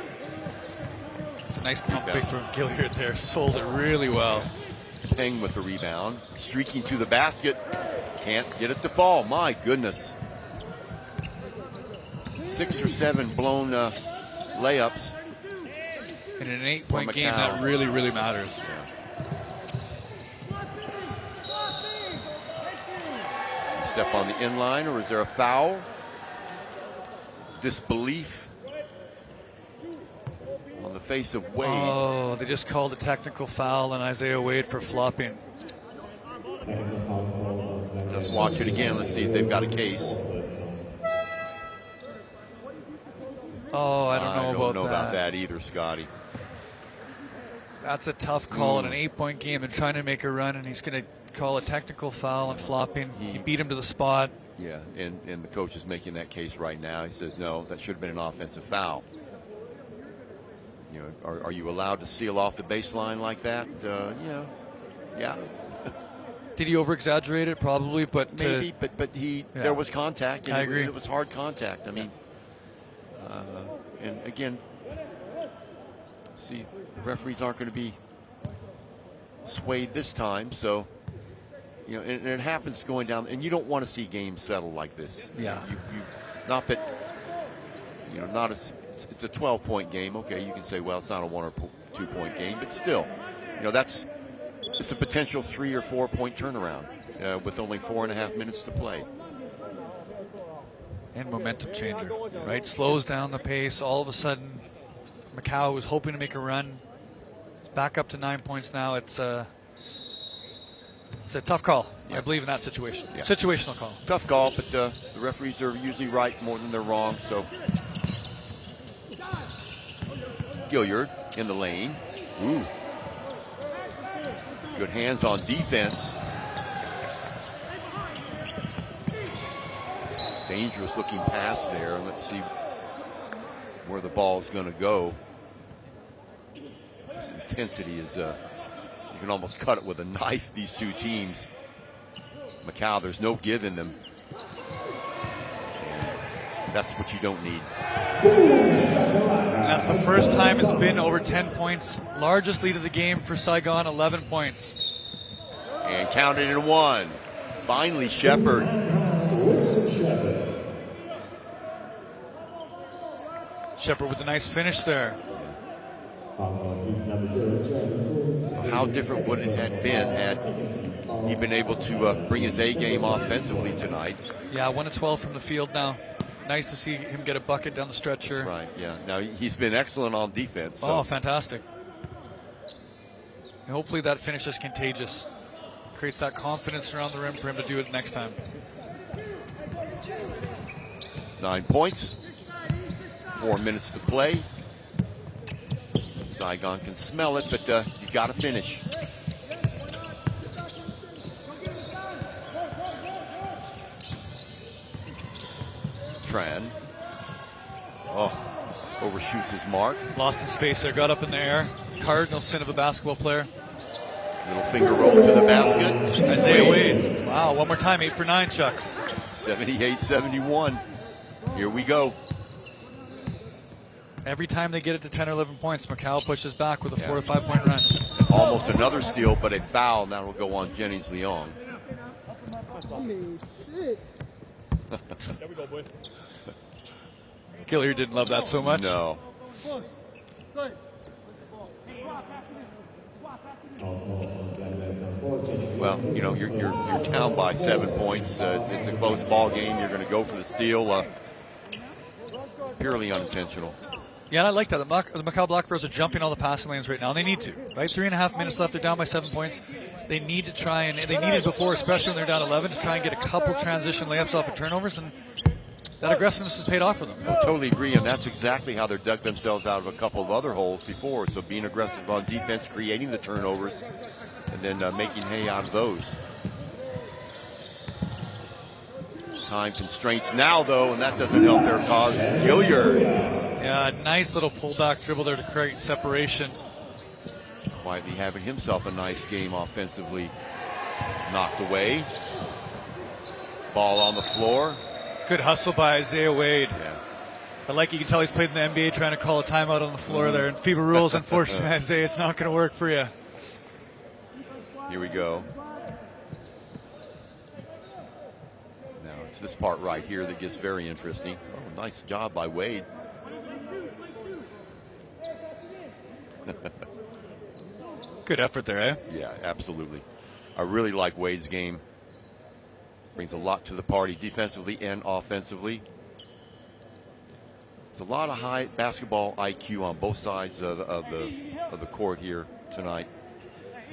It's a nice pump fake from Gilliard there. Sold it really well. Peng with the rebound. Streaking to the basket. Can't get it to fall. My goodness. 6 or 7 blown layups. In an 8-point game, that really matters. Step on the inline, or is there a foul? Disbelief on the face of Wade. Oh, they just called a technical foul on Isaiah Wade for flopping. Let's watch it again. Let's see if they've got a case. Oh, I don't know about that either, Scotty. That's a tough call in an 8-point game and trying to make a run, and he's going to call a technical foul and flopping. He beat him to the spot. Yeah, and the coach is making that case right now. He says, no, that should have been an offensive foul. Are you allowed to seal off the baseline like that? Yeah. Did he over-exaggerate it? Probably, but maybe. But there was contact. And I agree. It was hard contact. I mean, and again, see, the referees aren't going to be swayed this time, so. And it happens going down, and you don't want to see games settle like this. Yeah. Not that, it's a 12-point game. Okay, you can say, well, it's not a 1 or 2-point game, but still, it's a potential 3 or 4-point turnaround with only 4.5 minutes to play. And momentum changer, right? Slows down the pace. All of a sudden, Macau was hoping to make a run. It's back up to 9 points now. It's a tough call. I believe in that situation. Yeah. Situational call. Tough call, but the referees are usually right more than they're wrong. So Gilliard in the lane. Ooh. Good hands on defense. Dangerous looking pass there. Let's see where the ball is going to go. This intensity is you can almost cut it with a knife, these two teams. Macau, there's no give in them. And that's what you don't need. And that's the first time it's been over 10 points. Largest lead of the game for Saigon, 11 points. And counted in 1. Finally, Shepard. Shepard with a nice finish there. How different would it have been had he been able to bring his A game offensively tonight? Yeah, 1 of 12 from the field now. Nice to see him get a bucket down the stretch here. That's right, yeah. Now, he's been excellent on defense. So. Oh, fantastic. And hopefully that finish is contagious. Creates that confidence around the rim for him to do it next time. 9 points. 4 minutes to play. Saigon can smell it, but you got to finish. Tran. Oh, overshoots his mark. Lost in space there, got up in the air. Cardinal sin of a basketball player. Little finger roll to the basket. Isaiah Wade. Wow, one more time, 8 for 9, Chuck. 78-71. Here we go. Every time they get it to 10 or 11 points, Macau pushes back with a 4 or 5 point run. Almost another steal, but a foul. Now will go on Jennings Leong. There we go, boy. Gilliard didn't love that so much. No. Well, you know, you're down by 7 points. It's a close ball game. You're going to go for the steal. Purely unintentional. Yeah, and I like that. The Macau Black Bears are jumping all the passing lanes right now, and they need to. Right, 3.5 minutes left. They're down by 7 points. They need to try, and they needed before, especially when they're down 11, to try and get a couple transition layups off of turnovers, and that aggressiveness has paid off for them. I totally agree, and that's exactly how they dug themselves out of a couple of other holes before. So being aggressive on defense, creating the turnovers, and then making hay out of those. Time constraints now, though, and that doesn't help their cause. Gilliard. Yeah, nice little pullback dribble there to create separation. Quietly having himself a nice game offensively. Knocked away. Ball on the floor. Good hustle by Isaiah Wade. Yeah. I like you can tell he's played in the NBA trying to call a timeout on the floor there. And FIBA rules, unfortunately, Isaiah, it's not going to work for you. Here we go. Now it's this part right here that gets very interesting. Oh, nice job by Wade. Good effort there, eh? Yeah, absolutely. I really like Wade's game. Brings a lot to the party defensively and offensively. There's a lot of high basketball IQ on both sides of the court here tonight.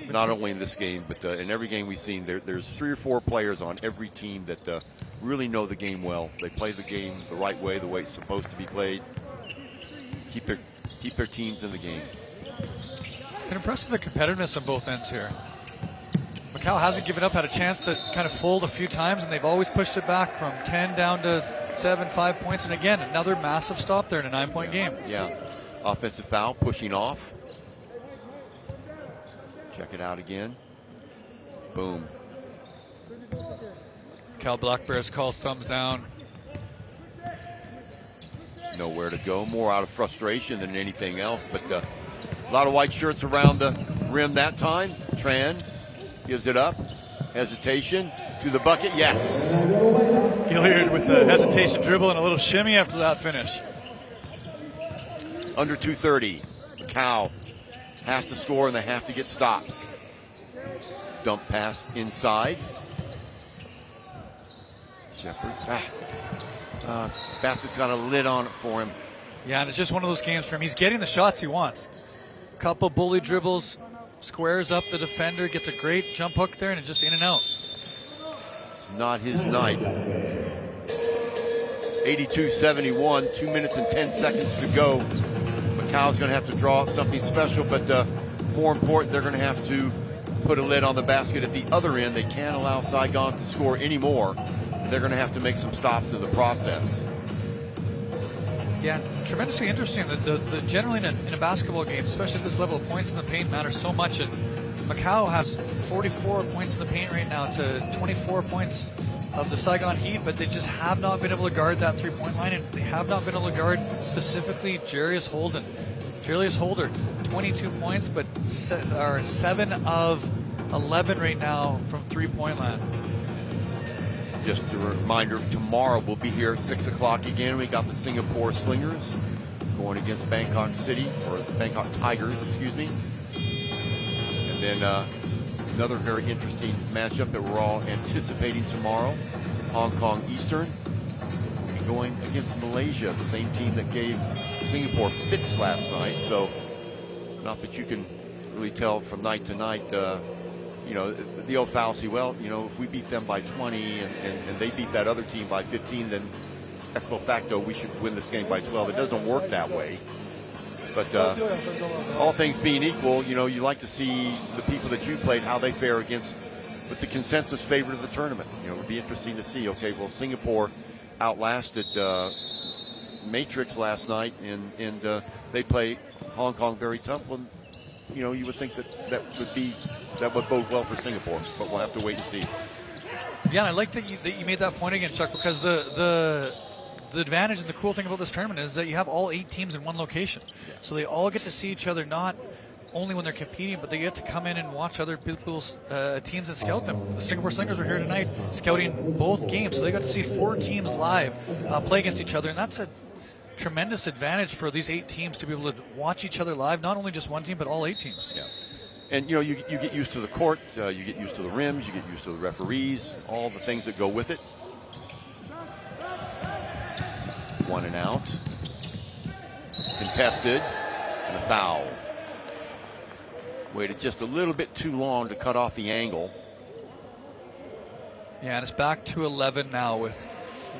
Not only in this game, but in every game we've seen, there's 3 or 4 players on every team that really know the game well. They play the game the right way, the way it's supposed to be played. Keep their teams in the game. Been impressed with the competitiveness on both ends here. Macau hasn't given up, had a chance to kind of fold a few times, and they've always pushed it back from 10 down to 7, 5 points. And again, another massive stop there in a 9-point game. Yeah. Offensive foul, pushing off. Check it out again. Boom. Cal Black Bears call thumbs down. Nowhere to go. More out of frustration than anything else. But a lot of white shirts around the rim that time. Tran gives it up. Hesitation to the bucket. Yes. Gilliard with the hesitation dribble and a little shimmy after that finish. Under 2:30. Macau has to score and they have to get stops. Dump pass inside. Shepard. Bassett's got a lid on it for him. Yeah, and it's just one of those games for him. He's getting the shots he wants. Couple bully dribbles, squares up the defender, gets a great jump hook there, and it's just in and out. It's not his night. 82-71, 2 minutes and 10 seconds to go. Macau's going to have to draw up something special, but more important, they're going to have to put a lid on the basket at the other end. They can't allow Saigon to score anymore. They're going to have to make some stops in the process. Yeah, tremendously interesting. The generally in a basketball game, especially at this level, of points in the paint matter so much. And Macau has 44 points in the paint right now to 24 points of the Saigon Heat, but they just have not been able to guard that three-point line, and they have not been able to guard specifically Jarius Holden. Jarius Holder, 22 points, but are 7 of 11 right now from three-point line. Just a reminder, tomorrow we'll be here at 6 o'clock again. We got the Singapore Slingers going against Bangkok City, or Bangkok Tigers, excuse me. And then another very interesting matchup that we're all anticipating tomorrow, Hong Kong Eastern. We'll be going against Malaysia, the same team that gave Singapore fits last night. So, not that you can really tell from night to night, you know, the old fallacy, well, you know, if we beat them by 20 and they beat that other team by 15, then ex post facto we should win this game by 12. It doesn't work that way. But all things being equal, you know, you like to see the people that you played, how they fare against with the consensus favorite of the tournament. You know, it would be interesting to see, okay, well, Singapore outlasted Matrix last night, and they play Hong Kong very tough. Well, you know, you would think that would bode well for Singapore, but we'll have to wait and see. Yeah, and I like that you made that point again, Chuck, because the advantage and the cool thing about this tournament is that you have all 8 teams in one location. So they all get to see each other, not only when they're competing, but they get to come in and watch other people's teams and scout them. The Singapore Slingers were here tonight scouting both games, so they got to see 4 teams live play against each other, and that's a tremendous advantage for these 8 teams to be able to watch each other live, not only just one team, but all 8 teams. Yeah. And, you get used to the court, you get used to the rims, you get used to the referees, all the things that go with it. 1 and out. Contested, and a foul. Waited just a little bit too long to cut off the angle. Yeah, and it's back to 11 now with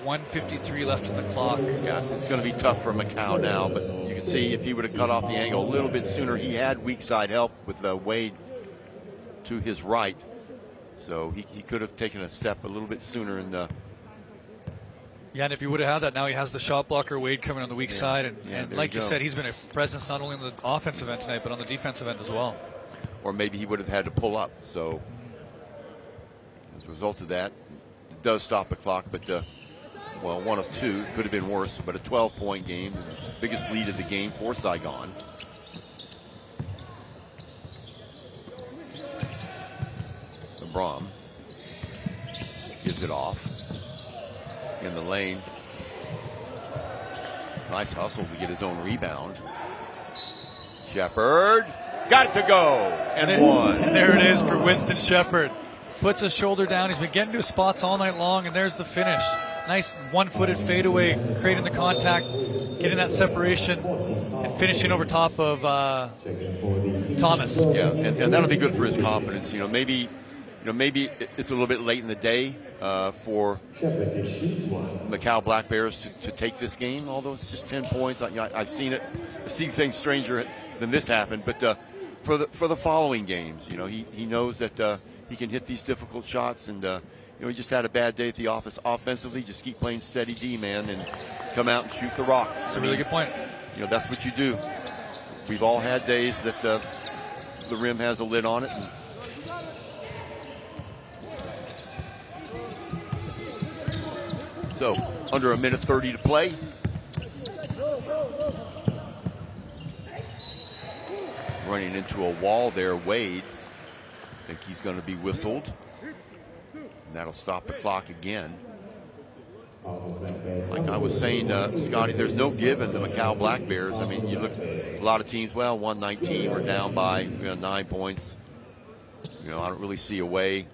1:53 left on the clock. Yes, it's going to be tough for Macau now, but you can see if he would have cut off the angle a little bit sooner, he had weak side help with Wade to his right. So he could have taken a step a little bit sooner in the... Yeah, and if he would have had that, now he has the shot blocker Wade coming on the weak side. And like you said, he's been a presence not only on the offensive end tonight, but on the defensive end as well. Or maybe he would have had to pull up. So as a result of that, it does stop the clock, but well, 1 of 2 could have been worse, but a 12-point game, the biggest lead of the game for Saigon. LeBron gives it off in the lane. Nice hustle to get his own rebound. Shepard got it to go, and 1. And there it is for Winston Shepard. Puts his shoulder down. He's been getting to his spots all night long, and there's the finish. Nice one-footed fadeaway, creating the contact, getting that separation, and finishing over top of Thomas. Yeah, and that'll be good for his confidence. Maybe it's a little bit late in the day for Macau Black Bears to take this game, although it's just 10 points. I've seen it. I've seen things stranger than this happen. But for the following games, he knows that he can hit these difficult shots, and he just had a bad day at the office offensively. Just keep playing steady D, man, and come out and shoot the rock. That's a really good point. That's what you do. We've all had days that the rim has a lid on it. And so, under a minute 30 to play. Running into a wall there, Wade. I think he's going to be whistled. And that'll stop the clock again. Like I was saying, Scotty, there's no give in the Macau Black Bears. I mean, you look at a lot of teams, 119, we're down by 9 points. I don't really see a way.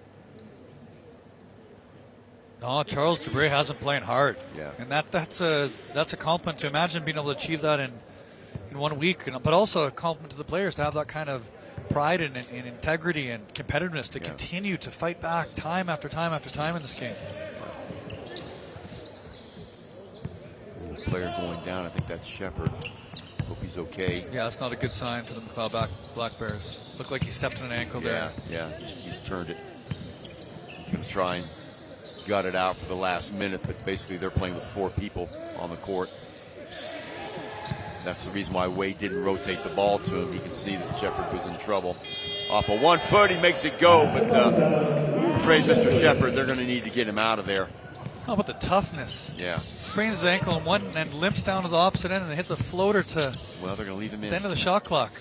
No, Charles Dubré hasn't playing hard. Yeah. And that's a compliment to imagine being able to achieve that in 1 week, but also a compliment to the players to have that kind of pride and integrity and competitiveness to continue to fight back time after time after time in this game. Player going down, I think that's Shepard. Hope he's okay. Yeah, that's not a good sign for the Macau Black Bears. Looked like he stepped on an ankle there. Yeah, he's turned it. He's going to try and gut it out for the last minute, but basically they're playing with 4 people on the court. That's the reason why Wade didn't rotate the ball to him. You can see that Shepard was in trouble. Off of 1 foot, he makes it go, but I'm afraid Mr. Shepard, they're going to need to get him out of there. How about the toughness? Yeah. Sprains his ankle in one and limps down to the opposite end and hits a floater to they're going to leave him in. The end of the shot clock.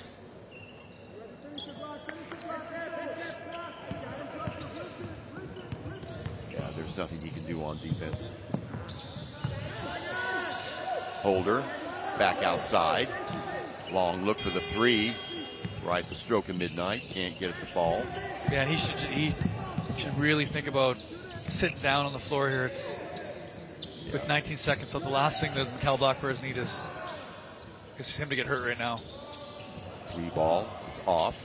Yeah, there's nothing he can do on defense. Holder back outside. Long look for the 3. Right at the stroke of midnight. Can't get it to fall. Yeah, and he should really think about sitting down on the floor here. With 19 seconds left. The last thing that Macau Black Bears need is him to get hurt right now. 3 ball is off.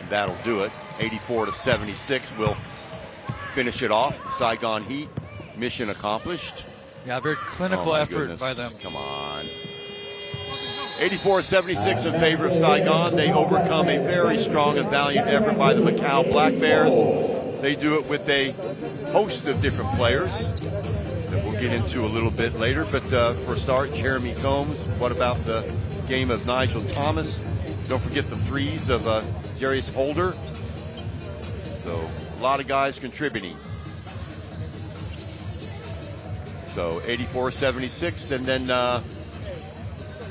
And that'll do it. 84-76 will finish it off. The Saigon Heat, mission accomplished. Yeah, very clinical effort goodness. by them. Come on. 84-76 in favor of Saigon. They overcome a very strong and valiant effort by the Macau Black Bears. They do it with a host of different players that we'll get into a little bit later. But for a start, Jeremy Combs. What about the game of Nigel Thomas? Don't forget the 3s of Jarius Holder. So a lot of guys contributing. So 84-76, and then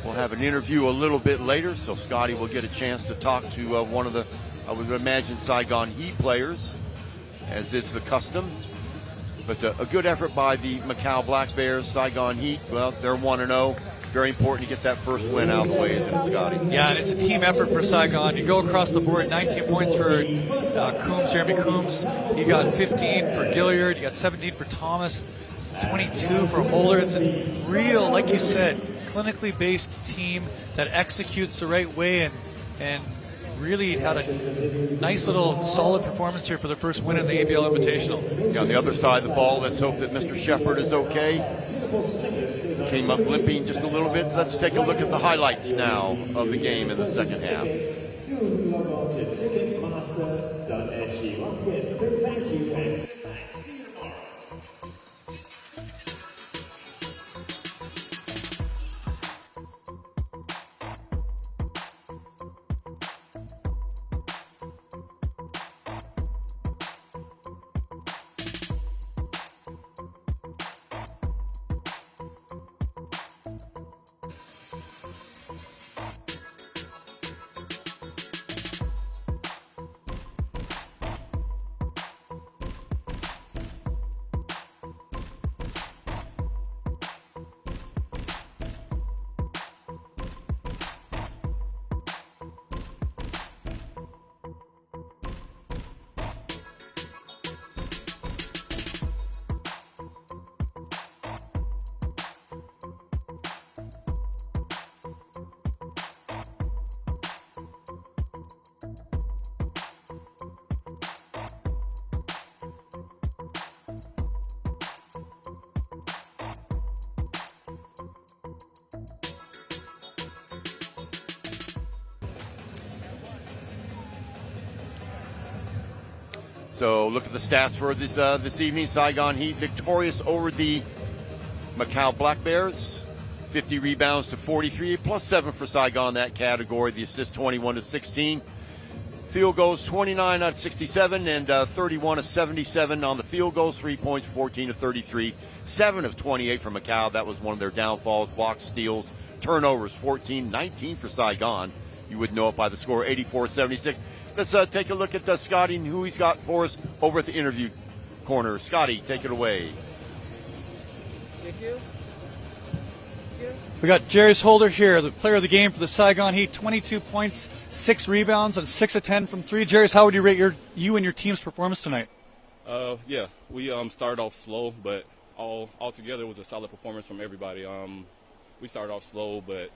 We'll have an interview a little bit later, so Scotty will get a chance to talk to one of the, I would imagine, Saigon Heat players, as is the custom. But a good effort by the Macau Black Bears. Saigon Heat, well, they're 1-0. Very important to get that first win out of the way, isn't it, Scotty? Yeah, and it's a team effort for Saigon. You go across the board, 19 points for Jeremy Coombs. You got 15 for Gilliard. You got 17 for Thomas, 22 for Holder. It's a real, like you said, clinically based team that executes the right way and really had a nice little solid performance here for the first win in the ABL Invitational. Yeah, on the other side of the ball, let's hope that Mr. Shepard is okay. Came up limping just a little bit. Let's take a look at the highlights now of the game in the second half. So look at the stats for this evening. Saigon Heat victorious over the Macau Black Bears. 50 rebounds to 43, plus 7 for Saigon in that category. The assists 21 to 16. Field goals 29 out of 67 and 31 of 77 on the field goals. 3 points 14 to 33. 7 of 28 for Macau. That was one of their downfalls. Blocks, steals, turnovers 14, 19 for Saigon. You would know it by the score 84-76. Let's take a look at Scotty and who he's got for us over at the interview corner. Scotty, take it away. Thank you. We got Jarius Holder here, the player of the game for the Saigon Heat. 22 points, 6 rebounds, and 6 of 10 from 3. Jarius, how would you rate you and your team's performance tonight? Yeah, we started off slow, but all together it was a solid performance from everybody. We started off slow, but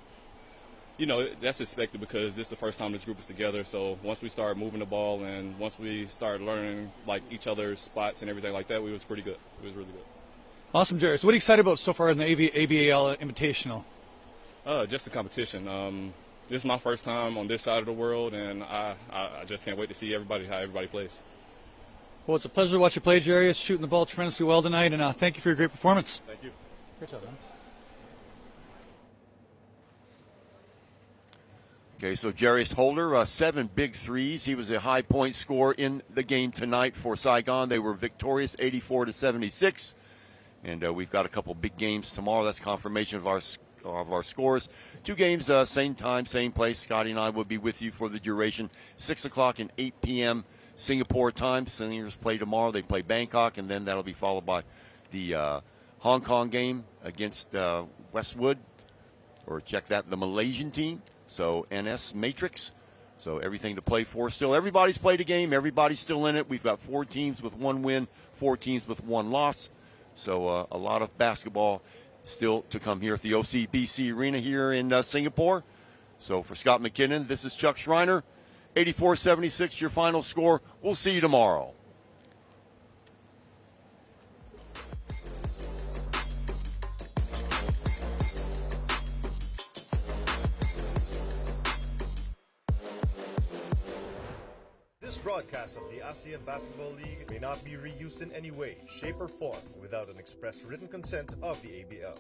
you know, that's expected because this is the first time this group is together. So once we started moving the ball and once we started learning like each other's spots and everything like that, we was pretty good. It was really good. Awesome, Jarius. What are you excited about so far in the ABL Invitational? Just the competition. This is my first time on this side of the world, and I just can't wait to see how everybody plays. Well, it's a pleasure to watch you play, Jarius. Shooting the ball tremendously well tonight, and thank you for your great performance. Thank you. Great job, man. Okay, so Jarius Holder, 7 big threes. He was a high point scorer in the game tonight for Saigon. They were victorious 84-76. And we've got a couple big games tomorrow. That's confirmation of our scores. 2 games, same time, same place. Scotty and I will be with you for the duration. 6 o'clock and 8 p.m. Singapore time. Seniors play tomorrow. They play Bangkok, and then that'll be followed by the Hong Kong game against Westwood, or check that, the Malaysian team. So NS Matrix. So everything to play for still. Everybody's played a game. Everybody's still in it. We've got 4 teams with 1 win, 4 teams with 1 loss. So a lot of basketball still to come here at the OCBC Arena here in Singapore. So for Scott McKinnon, this is Chuck Schreiner. 84-76, your final score. We'll see you tomorrow. This broadcast of the ABL Basketball League may not be reused in any way, shape, or form without an express written consent of the ABL.